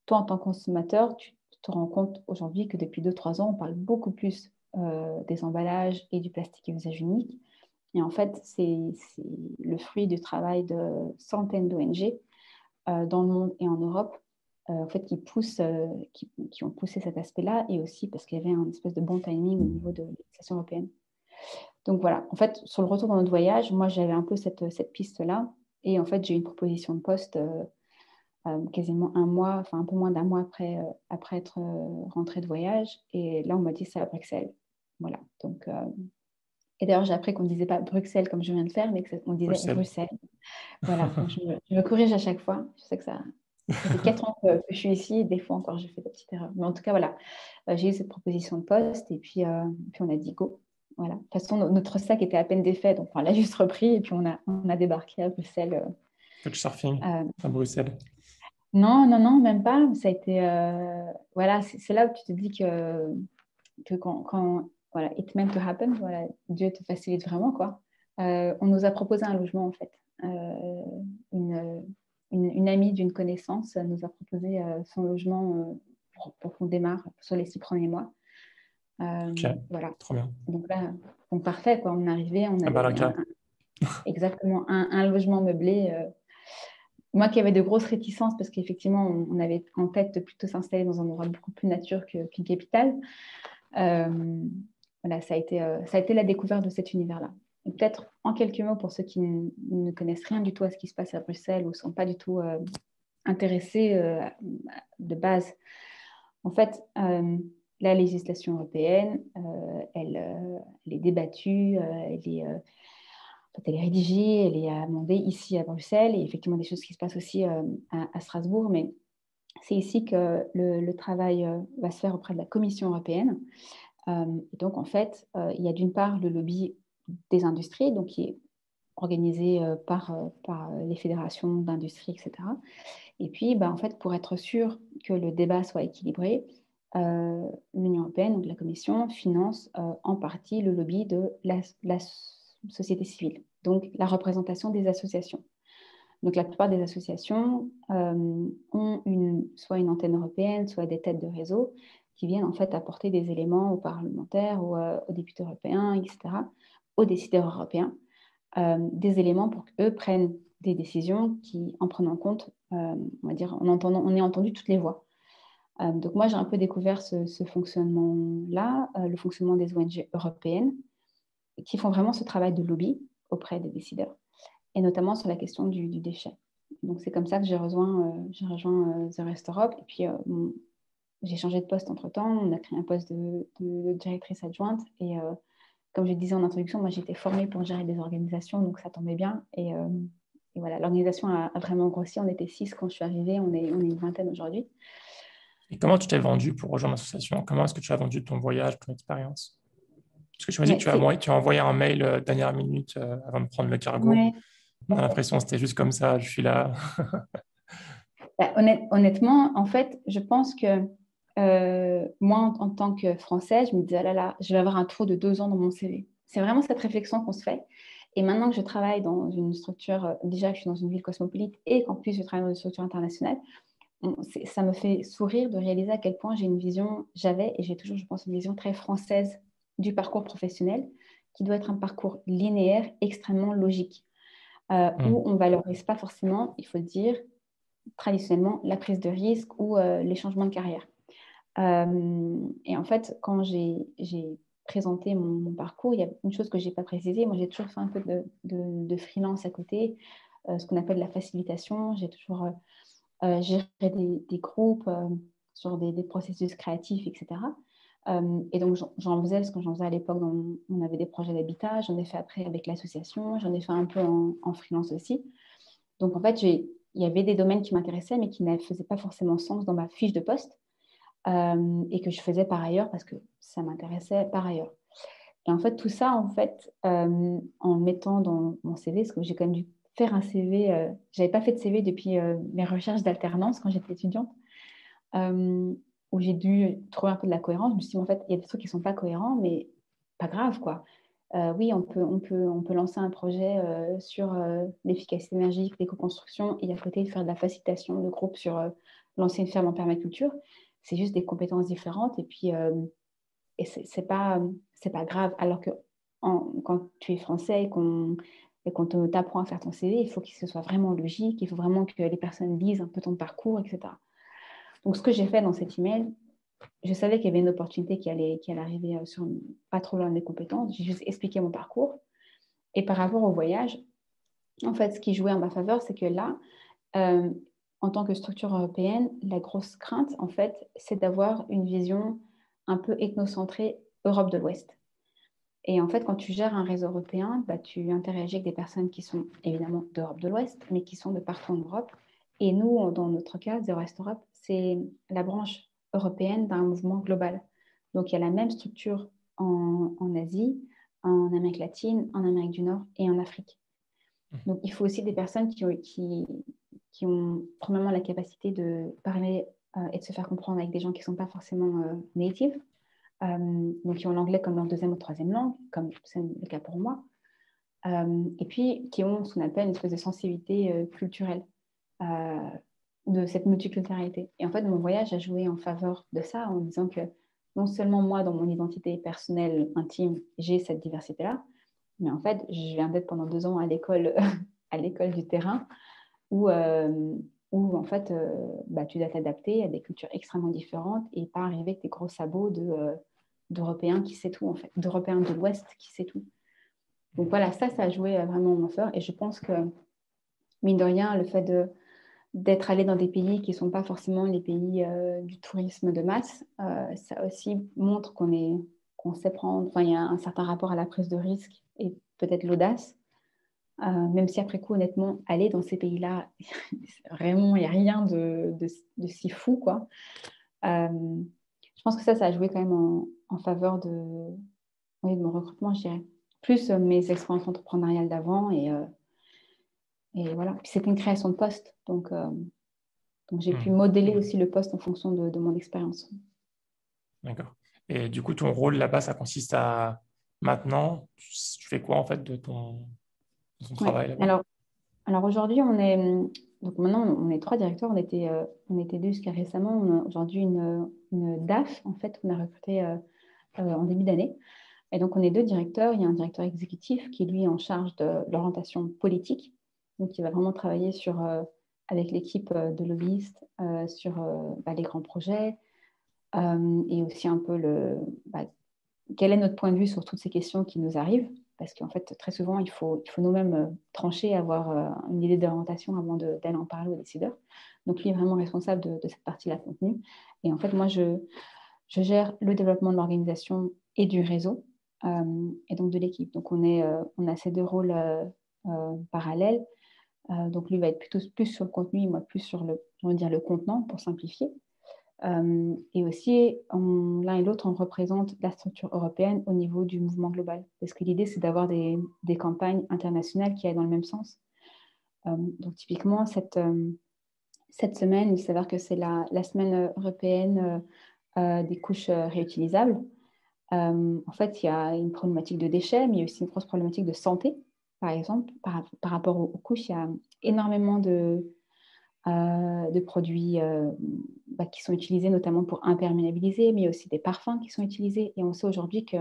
toi, en tant que consommateur, tu te rends compte aujourd'hui que depuis 2 3 ans, on parle beaucoup plus des emballages et du plastique à usage unique. Et en fait, c'est le fruit du travail de centaines d'ONG dans le monde et en Europe, en fait, qui ont poussé cet aspect-là, et aussi parce qu'il y avait un espèce de bon timing au niveau de législation européenne. Donc voilà, en fait, sur le retour dans notre voyage, moi, j'avais un peu cette piste-là, et en fait, j'ai eu une proposition de poste quasiment un mois, enfin un peu moins d'un mois après être rentrée de voyage, et là, on m'a dit c'est à Bruxelles. Voilà, donc... et d'ailleurs, j'ai appris qu'on ne disait pas Bruxelles comme je viens de faire, mais qu'on disait Bruxelles. Bruxelles. Voilà, donc je me corrige à chaque fois. Je sais que ça fait 4 ans que je suis ici, et des fois encore, j'ai fait des petites erreurs. Mais en tout cas, voilà, j'ai eu cette proposition de poste, et puis on a dit go. Voilà. De toute façon, notre sac était à peine défait, donc on l'a juste repris, et puis on a débarqué à Bruxelles. Couchsurfing Euh, à Bruxelles. non, même pas. Ça a été, voilà, c'est là où tu te dis que voilà, it meant to happen, voilà, Dieu te facilite vraiment, quoi. On nous a proposé un logement, en fait. Une, une amie d'une connaissance nous a proposé son logement pour qu'on démarre sur les 6 premiers mois. Ok, Voilà. trop bien. Donc là, donc parfait, quoi. On est arrivé, on À avait Baraka. exactement un logement meublé. Moi qui avais de grosses réticences parce qu'effectivement, on avait en tête de plutôt s'installer dans un endroit beaucoup plus nature qu'une capitale. Voilà, ça a été la découverte de cet univers-là. Peut-être en quelques mots pour ceux qui ne connaissent rien du tout à ce qui se passe à Bruxelles ou ne sont pas du tout intéressés de base. En fait, la législation européenne, elle est débattue, elle est rédigée, elle est amendée ici à Bruxelles, et effectivement des choses qui se passent aussi à Strasbourg, mais c'est ici que le travail va se faire auprès de la Commission européenne. Et donc, en fait, il y a d'une part le lobby des industries, donc qui est organisé par les fédérations d'industrie, etc. Et puis, bah, en fait, pour être sûr que le débat soit équilibré, l'Union européenne, donc la Commission, finance en partie le lobby de la société civile, donc la représentation des associations. Donc, la plupart des associations ont soit une antenne européenne, soit des têtes de réseau qui viennent en fait apporter des éléments aux parlementaires, aux députés européens, etc., aux décideurs européens, des éléments pour qu'eux prennent des décisions qui, en prenant en compte, on va dire, on ait entendu toutes les voix. Donc moi, j'ai un peu découvert ce fonctionnement-là, le fonctionnement des ONG européennes, qui font vraiment ce travail de lobby auprès des décideurs, et notamment sur la question du déchet. Donc c'est comme ça que j'ai rejoint The Rest Europe. Et puis j'ai changé de poste entre-temps. On a créé un poste de directrice adjointe. Et comme je disais en introduction, moi, j'étais formée pour gérer des organisations, donc ça tombait bien. Et voilà, l'organisation a vraiment grossi. On était 6 quand je suis arrivée. On est une vingtaine aujourd'hui. Et comment tu t'es vendu pour rejoindre l'association? Comment est-ce que tu as vendu ton voyage, ton expérience? Parce que tu m'as dit que Mais tu as envoyé un mail dernière minute avant de prendre le cargo. ouais, On a l'impression que c'était juste comme ça, je suis là. bah, honnêtement, en fait, je pense que moi, en tant que Française, je me disais, ah là là, je vais avoir un trou de 2 ans dans mon CV. C'est vraiment cette réflexion qu'on se fait. Et maintenant que je travaille dans une structure, déjà que je suis dans une ville cosmopolite et qu'en plus je travaille dans une structure internationale, ça me fait sourire de réaliser à quel point j'avais et j'ai toujours, je pense, une vision très française du parcours professionnel, qui doit être un parcours linéaire, extrêmement logique, où on ne valorise pas forcément, il faut le dire, traditionnellement, la prise de risque ou les changements de carrière. Et en fait, quand j'ai présenté mon parcours, il y a une chose que je n'ai pas précisée. Moi, j'ai toujours fait un peu de freelance à côté, ce qu'on appelle la facilitation. J'ai toujours géré des groupes sur des processus créatifs, etc. Et donc, j'en faisais, parce que j'en faisais à l'époque, on avait des projets d'habitat. J'en ai fait après avec l'association. J'en ai fait un peu en freelance aussi. Donc, en fait, il y avait des domaines qui m'intéressaient, mais qui ne faisaient pas forcément sens dans ma fiche de poste. Et que je faisais par ailleurs parce que ça m'intéressait par ailleurs. Et en fait, tout ça, en fait, en mettant dans mon CV, parce que j'ai quand même dû faire un CV, je n'avais pas fait de CV depuis mes recherches d'alternance quand j'étais étudiante, où j'ai dû trouver un peu de la cohérence. Je me suis dit, en fait, il y a des trucs qui ne sont pas cohérents, mais pas grave, quoi. Oui, on peut lancer un projet sur l'efficacité énergétique, l'éco-construction, et à côté faire de la facilitation de groupe sur lancer une ferme en permaculture. C'est juste des compétences différentes, et puis c'est pas grave. Alors que quand tu es français et qu'on t'apprend à faire ton CV, il faut que ce soit vraiment logique, il faut vraiment que les personnes lisent un peu ton parcours, etc. Donc, ce que j'ai fait dans cet email, je savais qu'il y avait une opportunité qui allait arriver sur pas trop loin de mes compétences. J'ai juste expliqué mon parcours. Et par rapport au voyage, en fait, ce qui jouait en ma faveur, c'est que là, euh, en tant que structure européenne, la grosse crainte, en fait, c'est d'avoir une vision un peu ethnocentrée Europe de l'Ouest. Et en fait, quand tu gères un réseau européen, bah, tu interagis avec des personnes qui sont évidemment d'Europe de l'Ouest, mais qui sont de partout en Europe. Et nous, dans notre cas, Zero Waste Europe, c'est la branche européenne d'un mouvement global. Donc, il y a la même structure en Asie, en Amérique latine, en Amérique du Nord et en Afrique. Donc, il faut aussi des personnes qui ont premièrement la capacité de parler et de se faire comprendre avec des gens qui ne sont pas forcément natives, donc qui ont l'anglais comme leur deuxième ou troisième langue, comme c'est le cas pour moi, et puis qui ont ce qu'on appelle une espèce de sensibilité culturelle, euh, de cette multiculturalité. Et en fait, mon voyage a joué en faveur de ça, en disant que non seulement moi, dans mon identité personnelle, intime, j'ai cette diversité-là, mais en fait, je viens d'être pendant 2 ans à l'école, à l'école du terrain, où, où en fait, bah, tu dois t'adapter à des cultures extrêmement différentes et pas arriver avec tes gros sabots d'Européens qui sait tout, en fait, d'Européens de l'Ouest qui sait tout. Donc voilà, ça a joué vraiment en ma faveur. Et je pense que, mine de rien, le fait d'être allé dans des pays qui ne sont pas forcément les pays du tourisme de masse, ça aussi montre qu'on sait prendre, enfin, il y a un certain rapport à la prise de risque et peut-être l'audace. Même si après coup, honnêtement, aller dans ces pays-là, vraiment, il n'y a rien de si fou, quoi. Je pense que ça a joué quand même en faveur oui, de mon recrutement, je dirais. Plus mes expériences entrepreneuriales d'avant et voilà. Puis c'était une création de poste, donc j'ai pu modeler aussi le poste en fonction de mon expérience. D'accord. Et du coup, ton rôle là-bas, ça consiste à maintenant, tu fais quoi en fait de ton Ouais. travail là-bas? Alors aujourd'hui, donc maintenant on est 3 directeurs. On était deux jusqu'à récemment. On a aujourd'hui une DAF en fait qu'on a recruté en début d'année. Et donc on est 2 directeurs. Il y a un directeur exécutif qui lui est en charge de l'orientation politique. Donc il va vraiment travailler avec l'équipe de lobbyistes sur les grands projets et aussi un peu quel est notre point de vue sur toutes ces questions qui nous arrivent. parce qu'en fait, très souvent, il faut nous-mêmes trancher, avoir une idée d'orientation avant d'aller en parler aux décideurs. Donc, lui est vraiment responsable de cette partie-là contenu. Et en fait, moi, je gère le développement de l'organisation et du réseau, et donc de l'équipe. Donc, on a ces deux rôles parallèles. Donc, lui va être plutôt plus sur le contenu, et moi plus sur le contenant, pour simplifier. Et aussi, l'un et l'autre, on représente la structure européenne au niveau du mouvement global. Parce que l'idée, c'est d'avoir des campagnes internationales qui aillent dans le même sens. Donc, typiquement, cette semaine, il s'avère que c'est la semaine européenne des couches réutilisables. En fait, il y a une problématique de déchets, mais il y a aussi une grosse problématique de santé. Par exemple, par rapport aux couches, il y a énormément de produits qui sont utilisés notamment pour imperméabiliser, mais il y a aussi des parfums qui sont utilisés. Et on sait aujourd'hui que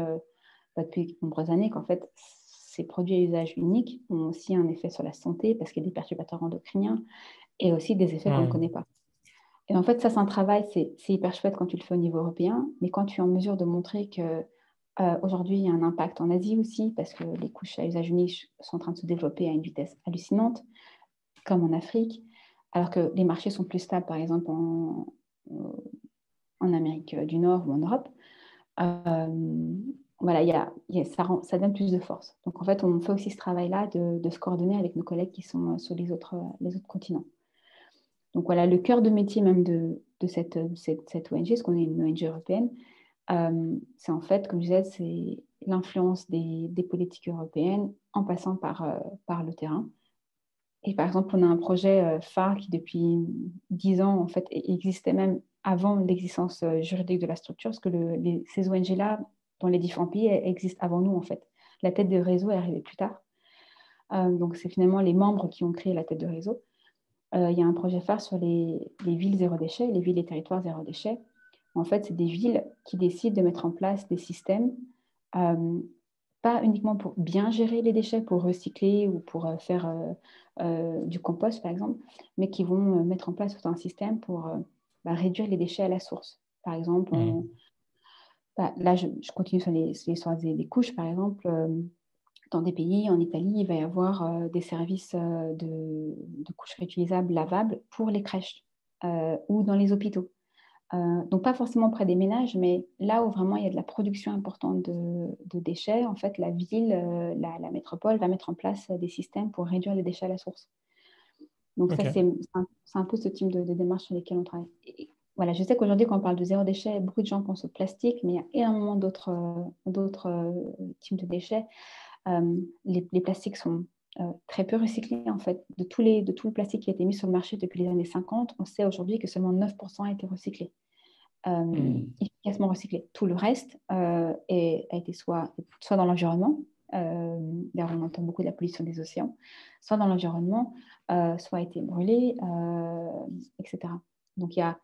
depuis de nombreuses années qu'en fait, ces produits à usage unique ont aussi un effet sur la santé parce qu'il y a des perturbateurs endocriniens et aussi des effets qu'on ne connaît pas. Et en fait, ça, c'est un travail, c'est hyper chouette quand tu le fais au niveau européen, mais quand tu es en mesure de montrer que aujourd'hui, il y a un impact en Asie aussi, parce que les couches à usage unique sont en train de se développer à une vitesse hallucinante, comme en Afrique, alors que les marchés sont plus stables, par exemple en Amérique du Nord ou en Europe. Voilà, ça donne plus de force. Donc, en fait, on fait aussi ce travail-là de se coordonner avec nos collègues qui sont sur les autres continents. Donc, voilà, le cœur de métier même de cette ONG, parce qu'on est une ONG européenne, c'est en fait, comme je disais, c'est l'influence des politiques européennes en passant par le terrain. Et par exemple, on a un projet phare qui, depuis 10 ans, en fait, existait même avant l'existence juridique de la structure, parce que ces ONG-là, dans les différents pays, existent avant nous, en fait. La tête de réseau est arrivée plus tard. Donc, c'est finalement les membres qui ont créé la tête de réseau. Il y a un projet phare sur les villes zéro déchet, les villes et territoires zéro déchet. En fait, c'est des villes qui décident de mettre en place des systèmes, pas uniquement pour bien gérer les déchets, pour recycler ou pour faire du compost, par exemple, mais qui vont mettre en place tout un système pour réduire les déchets à la source. Par exemple, là, je continue sur l'histoire des couches, par exemple. Dans des pays, en Italie, il va y avoir des services de couches réutilisables, lavables pour les crèches ou dans les hôpitaux. Donc, pas forcément près des ménages, mais là où vraiment il y a de la production importante de déchets, en fait, la ville, la métropole va mettre en place des systèmes pour réduire les déchets à la source. Donc, ça, c'est un peu ce type de démarche sur lesquelles on travaille. Et voilà, je sais qu'aujourd'hui, quand on parle de zéro déchet, beaucoup de gens pensent au plastique, mais il y a énormément d'autres types de déchets. Les plastiques sont très peu recyclés, en fait. De tout le plastique qui a été mis sur le marché depuis les années 50, on sait aujourd'hui que seulement 9% a été recyclé. Efficacement recyclé. Tout le reste a été soit dans l'environnement, d'ailleurs on entend beaucoup de la pollution des océans, soit dans l'environnement, soit a été brûlé, etc. Donc il y a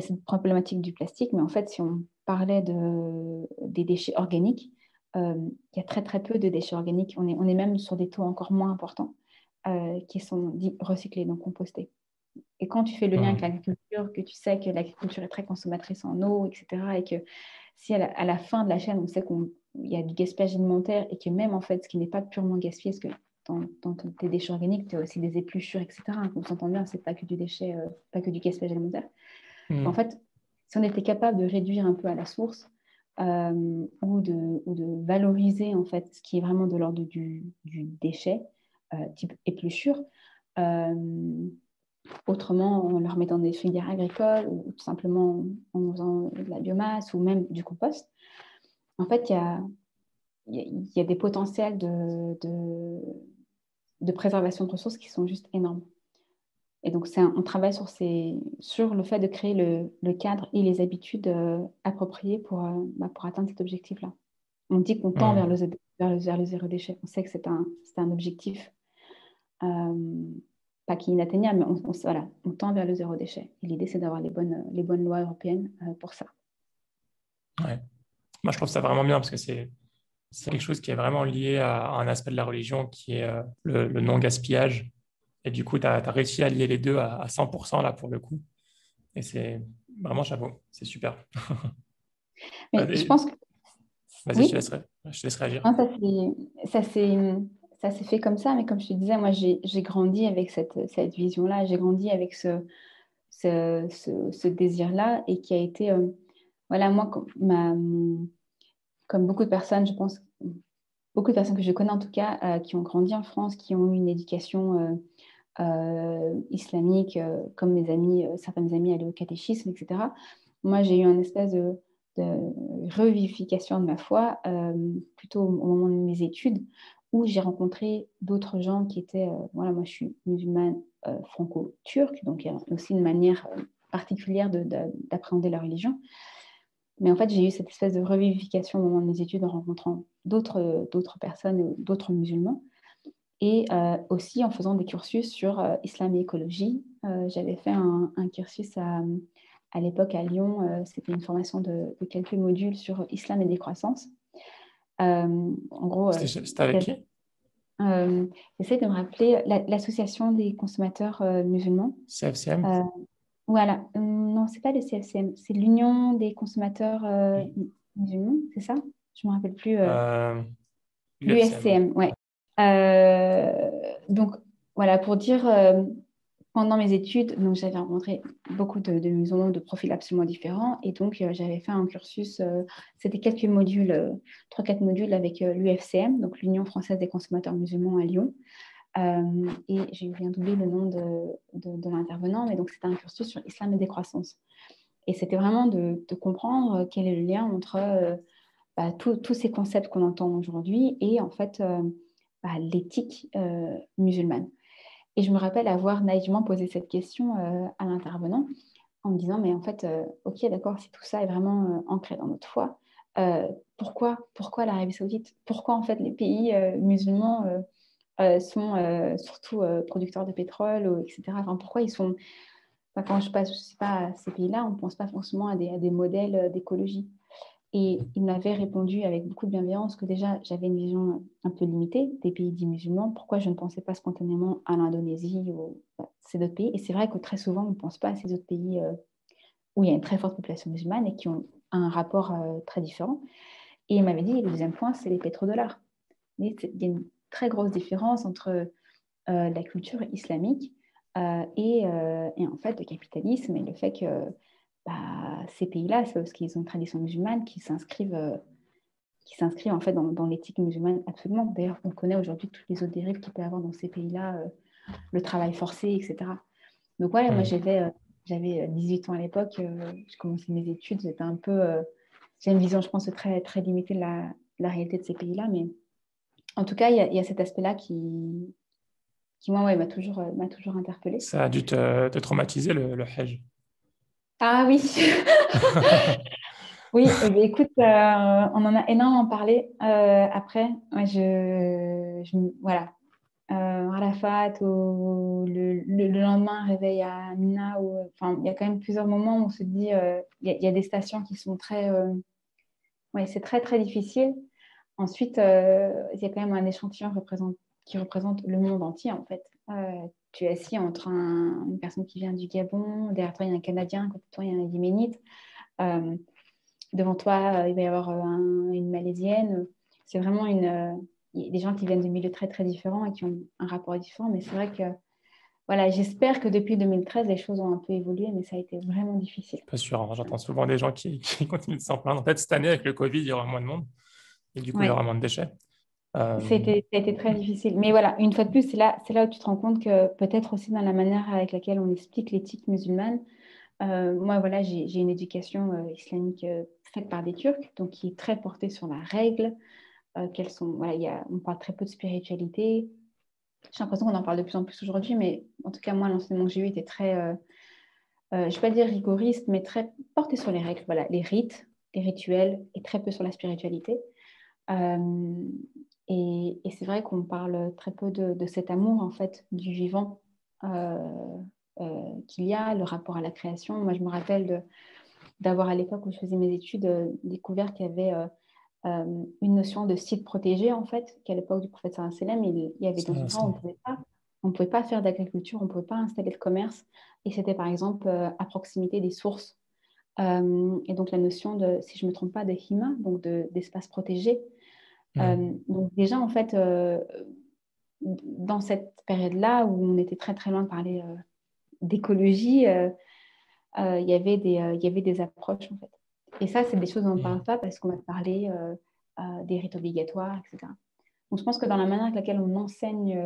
cette problématique du plastique, mais en fait si on parlait des déchets organiques, il y a très très peu de déchets organiques, on est même sur des taux encore moins importants qui sont dits recyclés, donc compostés. Et quand tu fais le lien avec l'agriculture, que tu sais que l'agriculture est très consommatrice en eau, etc., et que si à la fin de la chaîne, on sait qu'il y a du gaspillage alimentaire et que même en fait, ce qui n'est pas purement gaspillé, parce que dans tes déchets organiques, tu as aussi des épluchures, etc. On s'entend bien, c'est pas que du déchet, pas que du gaspillage alimentaire. En fait, si on était capable de réduire un peu à la source ou de valoriser en fait ce qui est vraiment de l'ordre du déchet, type épluchure, autrement en leur mettant des filières agricoles ou tout simplement en faisant de la biomasse ou même du compost. En fait, il y a des potentiels de préservation de ressources qui sont juste énormes. Et donc, on travaille sur le fait de créer le cadre et les habitudes appropriées pour atteindre cet objectif-là. On dit qu'on tend vers le zéro déchet. On sait que c'est un objectif pas qui est inatteignable, mais on tend vers le zéro déchet. Et l'idée, c'est d'avoir les bonnes lois européennes pour ça. Ouais. Moi, je trouve ça vraiment bien parce que c'est quelque chose qui est vraiment lié à un aspect de la religion qui est le non-gaspillage. Et du coup, tu as réussi à lier les deux à 100% là pour le coup. Et c'est vraiment chapeau, c'est super. Mais je pense que... Vas-y, Oui. je te laisserai. Je te laisse réagir. Non, ça s'est, ça s'est fait comme ça, mais comme je te disais, moi, j'ai grandi avec cette vision-là, j'ai grandi avec ce désir-là et qui a été, voilà, moi, comme beaucoup de personnes, je pense, beaucoup de personnes que je connais en tout cas, qui ont grandi en France, qui ont eu une éducation islamique, comme mes amis, certaines amies allaient au catéchisme, etc. Moi, j'ai eu une espèce de revivification de ma foi, plutôt au moment de mes études, où j'ai rencontré d'autres gens qui étaient, voilà, moi je suis musulmane franco-turque, donc il y a aussi une manière particulière d'appréhender la religion. Mais en fait, j'ai eu cette espèce de revivification au moment de mes études en rencontrant d'autres personnes, d'autres musulmans. Et aussi en faisant des cursus sur islam et écologie. J'avais fait un cursus à l'époque à Lyon. C'était une formation de quelques modules sur islam et décroissance. En gros, C'était avec qui? j'essaie de me rappeler l'association des consommateurs musulmans. CFCM? Euh, voilà, non, c'est pas le CFCM, c'est l'Union des consommateurs musulmans, c'est ça? Je me rappelle plus. UFCM, ouais. L'USCM, ouais. Donc, voilà, pour dire, pendant mes études, donc, j'avais rencontré beaucoup de musulmans de profils absolument différents. Et donc, j'avais fait un cursus, c'était quelques modules, 3-4 modules avec l'UFCM, donc l'Union française des consommateurs musulmans à Lyon. Et j'ai bien oublié le nom de l'intervenant, mais donc c'était un cursus sur islam et décroissance. Et c'était vraiment de comprendre quel est le lien entre tous ces concepts qu'on entend aujourd'hui et en fait l'éthique musulmane. Et je me rappelle avoir naïvement posé cette question à l'intervenant en me disant, mais en fait, ok, d'accord, si tout ça est vraiment ancré dans notre foi, pourquoi l'Arabie Saoudite? Pourquoi en fait les pays musulmans sont surtout producteurs de pétrole, etc. Enfin, pourquoi ils sont... Enfin, quand je passe, je sais pas, à ces pays-là, on ne pense pas forcément à des modèles d'écologie. Et il m'avait répondu avec beaucoup de bienveillance que déjà, j'avais une vision un peu limitée des pays dits musulmans. Pourquoi je ne pensais pas spontanément à l'Indonésie ou ces autres pays. Et c'est vrai que très souvent, on ne pense pas à ces autres pays où il y a une très forte population musulmane et qui ont un rapport très différent. Et il m'avait dit, le deuxième point, c'est les pétrodollars. Il y a une très grosse différence entre la culture islamique et en fait le capitalisme et le fait que ces pays-là, c'est parce qu'ils ont une tradition musulmane qui s'inscrivent en fait dans l'éthique musulmane absolument. D'ailleurs, on connaît aujourd'hui toutes les autres dérives qu'il peut y avoir dans ces pays-là, le travail forcé, etc. Donc voilà, moi j'avais 18 ans à l'époque, je commençais mes études, j'étais un peu, j'ai une vision, je pense, très, très limitée de la réalité de ces pays-là, mais en tout cas, il y a cet aspect-là qui moi, ouais, m'a toujours interpellée. Ça a dû te traumatiser, le Hajj. Ah oui, oui, eh bien, écoute, on en a énormément parlé après. Ouais, voilà, Arafat, ou le lendemain, réveil à Mina, enfin, il y a quand même plusieurs moments où on se dit, il y a des stations qui sont très, ouais, c'est très très difficile. Ensuite, il y a quand même un échantillon qui représente le monde entier en fait. Tu es assis entre une personne qui vient du Gabon, derrière toi il y a un Canadien, à côté de toi il y a un Yéménite. Euh, Devant toi, il va y avoir une Malaisienne. C'est vraiment il y a des gens qui viennent de milieux très, très différents et qui ont un rapport différent. Mais c'est vrai que, voilà, j'espère que depuis 2013, les choses ont un peu évolué, mais ça a été vraiment difficile. Pas sûr, hein. J'entends souvent des gens qui continuent de s'en plaindre. En fait, cette année, avec le Covid, il y aura moins de monde et du coup, il y aura Oui, moins de déchets. Euh, ça a été très difficile. Mais voilà, une fois de plus, c'est là où tu te rends compte que peut-être aussi dans la manière avec laquelle on explique l'éthique musulmane, moi, voilà, j'ai une éducation islamique faite par des Turcs, donc qui est très portée sur la règle, voilà, on parle très peu de spiritualité. J'ai l'impression qu'on en parle de plus en plus aujourd'hui, mais en tout cas, moi, l'enseignement que j'ai eu était très, je ne vais pas dire rigoriste, mais très porté sur les règles, voilà, les rites, les rituels, et très peu sur la spiritualité. Euh, et c'est vrai qu'on parle très peu de cet amour, en fait, du vivant euh, qu'il y a, le rapport à la création. Moi, je me rappelle d'avoir, à l'époque où je faisais mes études, découvert qu'il y avait une notion de site protégé, en fait, qu'à l'époque du prophète sallallahu alayhi wa sallam, il y avait ça, des endroits où on pouvait pas faire d'agriculture, on ne pouvait pas installer de commerce, et c'était par exemple à proximité des sources. Et donc la notion de, si je ne me trompe pas, de hima, donc d'espace protégé, Donc déjà, en fait, dans cette période-là où on était très, très loin de parler d'écologie, il y avait des approches, en fait. Et ça, c'est des choses dont on ne parle pas parce qu'on va parler des rites obligatoires, etc. Donc, je pense que dans la manière avec laquelle on enseigne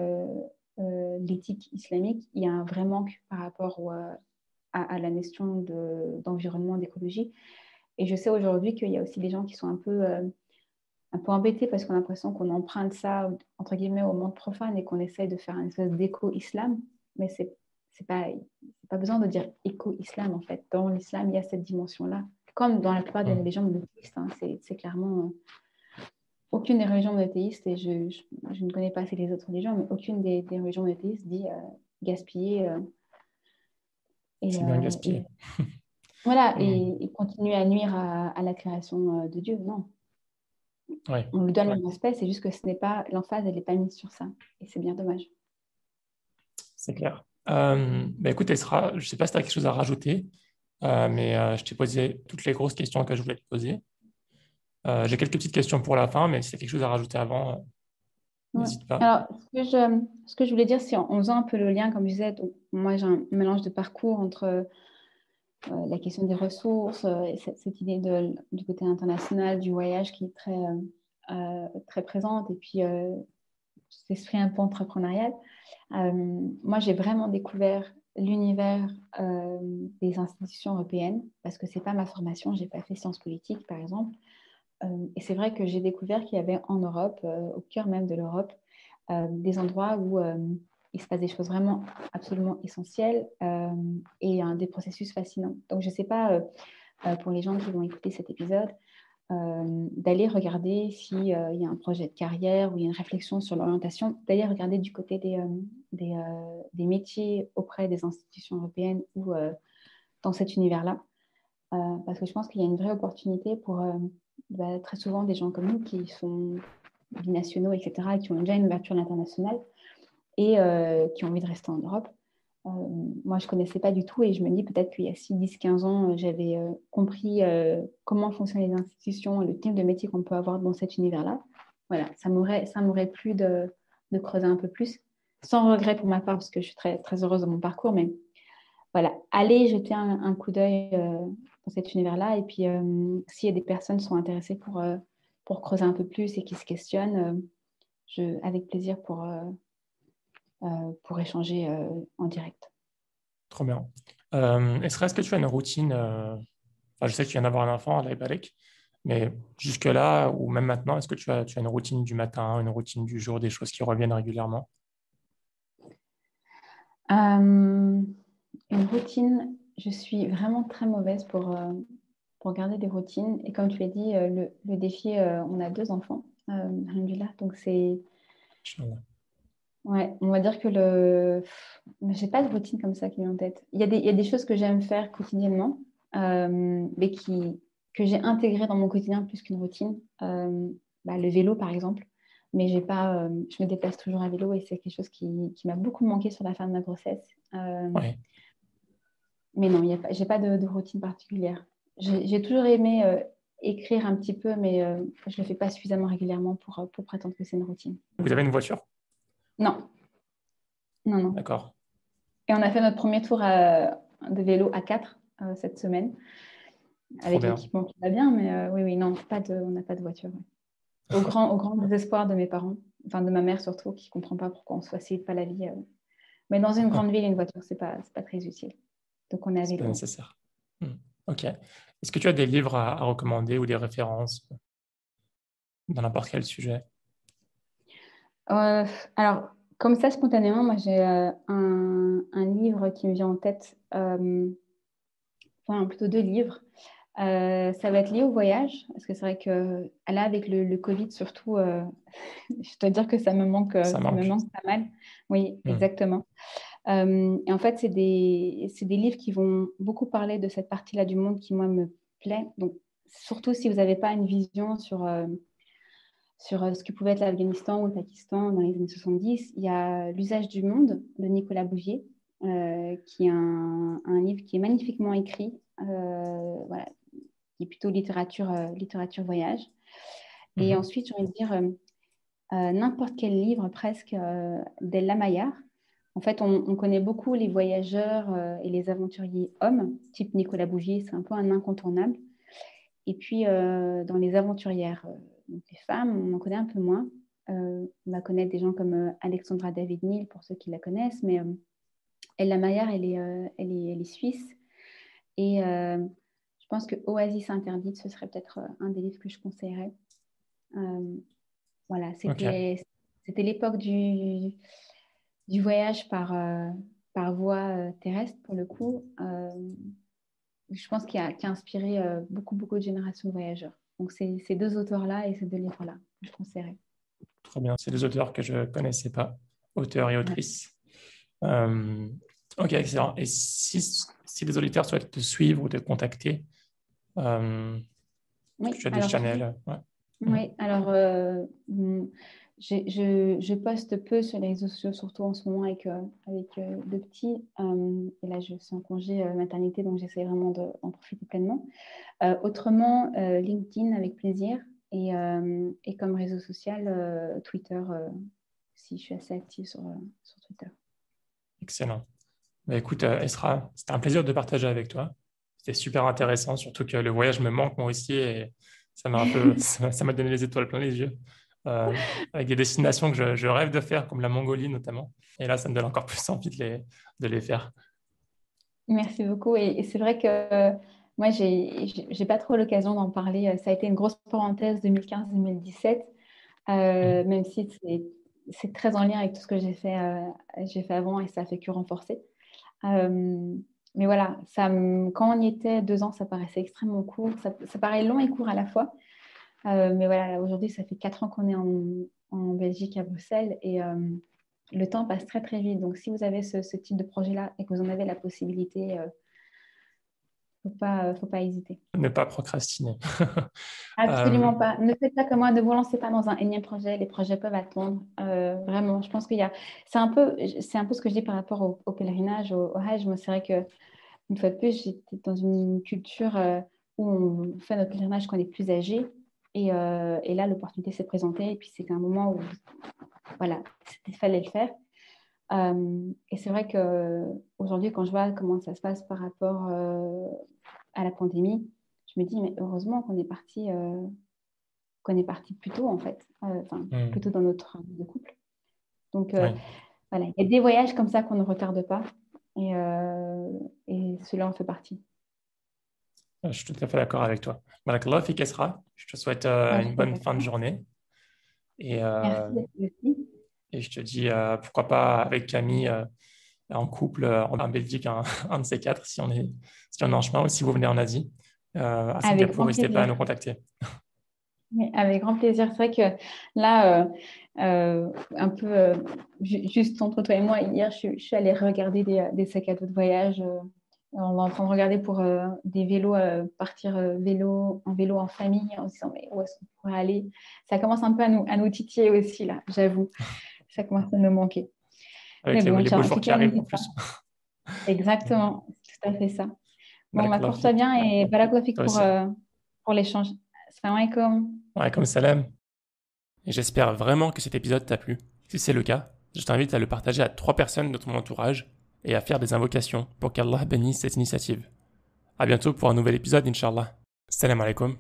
l'éthique islamique, il y a un vrai manque par rapport à la notion d'environnement, d'écologie. Et je sais aujourd'hui qu'il y a aussi des gens qui sont un peu embêtés parce qu'on a l'impression qu'on emprunte ça, entre guillemets, au monde profane et qu'on essaye de faire une espèce d'éco-islam. Mais c'est pas besoin de dire éco-islam, en fait. Dans l'islam, il y a cette dimension-là. Comme dans la plupart des religions monothéistes, hein, c'est clairement... aucune des religions monothéistes, et je ne connais pas assez les autres religions, mais aucune des religions monothéistes dit gaspiller C'est bien gaspillé. voilà, et continuer à nuire à la création de Dieu. Non. Ouais. On lui donne le respect, c'est juste que ce n'est pas l'emphase, elle n'est pas mise sur ça. Et c'est bien dommage. C'est clair. Écoute, Esra, je ne sais pas si tu as quelque chose à rajouter, mais je t'ai posé toutes les grosses questions que je voulais te poser. J'ai quelques petites questions pour la fin, mais si tu as quelque chose à rajouter avant, n'hésite pas. Alors, ce que je voulais dire, c'est en faisant un peu le lien, comme je disais, donc, moi j'ai un mélange de parcours entre la question des ressources, cette idée du côté international, du voyage qui est très présente, et puis cet esprit un peu entrepreneurial. Moi, j'ai vraiment découvert l'univers des institutions européennes, parce que ce n'est pas ma formation, je n'ai pas fait sciences politiques, par exemple. Et c'est vrai que j'ai découvert qu'il y avait en Europe, au cœur même de l'Europe, des endroits où il se passe des choses vraiment absolument essentielles et des processus fascinants. Donc, je ne sais pas, pour les gens qui vont écouter cet épisode, d'aller regarder s'il y a un projet de carrière ou il y a une réflexion sur l'orientation, d'aller regarder du côté des métiers auprès des institutions européennes ou dans cet univers-là. Parce que je pense qu'il y a une vraie opportunité pour très souvent des gens comme nous qui sont binationaux, etc., et qui ont déjà une ouverture à l'international et qui ont envie de rester en Europe. Moi, je ne connaissais pas du tout et je me dis peut-être qu'il y a 6, 10, 15 ans, j'avais compris comment fonctionnent les institutions et le type de métier qu'on peut avoir dans cet univers-là. Voilà, ça m'aurait plu de creuser un peu plus, sans regret pour ma part, parce que je suis très, très heureuse de mon parcours, mais voilà, allez jeter un coup d'œil dans cet univers-là. Et puis, s'il y a des personnes qui sont intéressées pour creuser un peu plus et qui se questionnent, avec plaisir pour échanger en direct. Trop bien. Est-ce que tu as une routine je sais que tu viens d'avoir un enfant, Allah Balek, mais jusque-là, ou même maintenant, est-ce que tu as une routine du matin, une routine du jour, des choses qui reviennent régulièrement? Une routine, je suis vraiment très mauvaise pour garder des routines. Et comme tu l'as dit, le défi, on a 2 enfants, alhamdoulilah, donc c'est... Ouais, on va dire que j'ai pas de routine comme ça qui m'est en tête. Il y a des choses que j'aime faire quotidiennement, mais que j'ai intégrées dans mon quotidien plus qu'une routine. Le vélo, par exemple. Mais je me déplace toujours à vélo et c'est quelque chose qui m'a beaucoup manqué sur la fin de ma grossesse. Ouais. Mais non, j'ai pas de routine particulière. J'ai toujours aimé écrire un petit peu, mais je le fais pas suffisamment régulièrement pour prétendre que c'est une routine. Vous avez une voiture? Non, non, non. D'accord. Et on a fait notre premier tour de vélo à 4 cette semaine, avec l'équipement qui va bien, mais oui, non, on n'a pas de voiture. Ouais. Au grand désespoir de mes parents, enfin de ma mère surtout, qui ne comprend pas pourquoi on ne se facilite pas la vie. Mais dans une grande ville, une voiture, c'est pas très utile. Donc on est à vélo. C'est pas nécessaire. Ok. Est-ce que tu as des livres à recommander ou des références dans n'importe quel sujet? Alors, comme ça, spontanément, moi, j'ai un livre qui me vient en tête, enfin, plutôt 2 livres. Ça va être lié au voyage, parce que c'est vrai que là, avec le Covid surtout, je dois dire que ça me manque pas mal. Oui, exactement. Et en fait, c'est des livres qui vont beaucoup parler de cette partie-là du monde qui, moi, me plaît. Donc, surtout si vous n'avez pas une vision sur ce que pouvait être l'Afghanistan ou le Pakistan dans les années 70, il y a L'usage du monde de Nicolas Bouvier, qui est un livre qui est magnifiquement écrit, voilà, qui est plutôt littérature voyage. Et ensuite, j'ai envie de dire n'importe quel livre presque d'Ella Maillard. En fait, on connaît beaucoup les voyageurs et les aventuriers hommes, type Nicolas Bouvier, c'est un peu un incontournable. Et puis, dans les aventurières, donc les femmes, on en connaît un peu moins. On va connaître des gens comme Alexandra David-Néel, pour ceux qui la connaissent, mais Ella Maillard, elle est suisse. Et je pense que Oasis interdite, ce serait peut-être un des livres que je conseillerais. Voilà, c'était l'époque du voyage par voie terrestre, pour le coup. Je pense qui a inspiré beaucoup de générations de voyageurs. Donc, c'est ces deux auteurs-là et ces deux livres-là que je conseillerais. Trop bien. C'est deux auteurs que je ne connaissais pas, auteurs et autrices. Ok, excellent. Et si les auditeurs souhaitent te suivre ou te contacter, tu as des channels. Oui, alors je poste peu sur les réseaux sociaux, surtout en ce moment avec deux petits. Et là, je suis en congé maternité, donc j'essaie vraiment d'en profiter pleinement. Autrement, LinkedIn avec plaisir. Et comme réseau social, Twitter, si je suis assez active sur Twitter. Excellent. Bah, écoute, Esra, c'était un plaisir de partager avec toi. C'était super intéressant, surtout que le voyage me manque moi aussi et ça m'a ça m'a donné les étoiles plein les yeux. Avec des destinations que je rêve de faire, comme la Mongolie notamment. Et là, ça me donne encore plus envie de les faire. Merci beaucoup. Et c'est vrai que moi, j'ai pas trop l'occasion d'en parler. Ça a été une grosse parenthèse 2015-2017, même si c'est très en lien avec tout ce que j'ai fait avant et ça fait que renforcer. Mais voilà, quand on y était 2 ans, ça paraissait extrêmement court. Ça paraît long et court à la fois. Mais voilà, aujourd'hui, ça fait 4 ans qu'on est en Belgique, à Bruxelles. Et le temps passe très, très vite. Donc, si vous avez ce type de projet-là et que vous en avez la possibilité, faut pas hésiter. Ne pas procrastiner. Absolument pas. Ne faites pas comme moi, ne vous lancez pas dans un énième projet. Les projets peuvent attendre. Vraiment, je pense c'est un peu ce que je dis par rapport au pèlerinage, au Hajj. Moi, c'est vrai que une fois de plus, j'étais dans une culture où on fait notre pèlerinage quand on est plus âgé. Et là, l'opportunité s'est présentée. Et puis, c'était un moment où, voilà, il fallait le faire. Et c'est vrai qu'aujourd'hui, quand je vois comment ça se passe par rapport à la pandémie, je me dis, mais heureusement qu'on est parti plus tôt, en fait. Plus tôt dans notre vie de couple. Donc, voilà, il y a des voyages comme ça qu'on ne retarde pas. Et cela en fait partie. Je suis tout à fait d'accord avec toi. Barakallah fik Esra. Je te souhaite une bonne fin de journée. Et, Merci. Et je te dis, pourquoi pas avec Camille en couple en Belgique, un de ces quatre, si on est en chemin ou si vous venez en Asie. À Singapour, n'hésitez pas à nous contacter. Oui, avec grand plaisir. C'est vrai que là, un peu juste entre toi et moi, hier, je suis allée regarder des sacs à dos de voyage. On est en train de regarder pour des vélos, partir en vélo en famille, en se disant, mais où est-ce qu'on pourrait aller? Ça commence un peu à nous titiller aussi, là, j'avoue. Ça commence à nous manquer. Avec les beaux jours qui arrivent en plus. Exactement, c'est tout à fait ça. Bon, porte-toi bien et barakallahu pour l'échange. Salam alaikum. Wa alaikum salam. Et j'espère vraiment que cet épisode t'a plu. Si c'est le cas, je t'invite à le partager à 3 personnes de ton entourage et à faire des invocations pour qu'Allah bénisse cette initiative. À bientôt pour un nouvel épisode, Inch'Allah. Salam alaikum.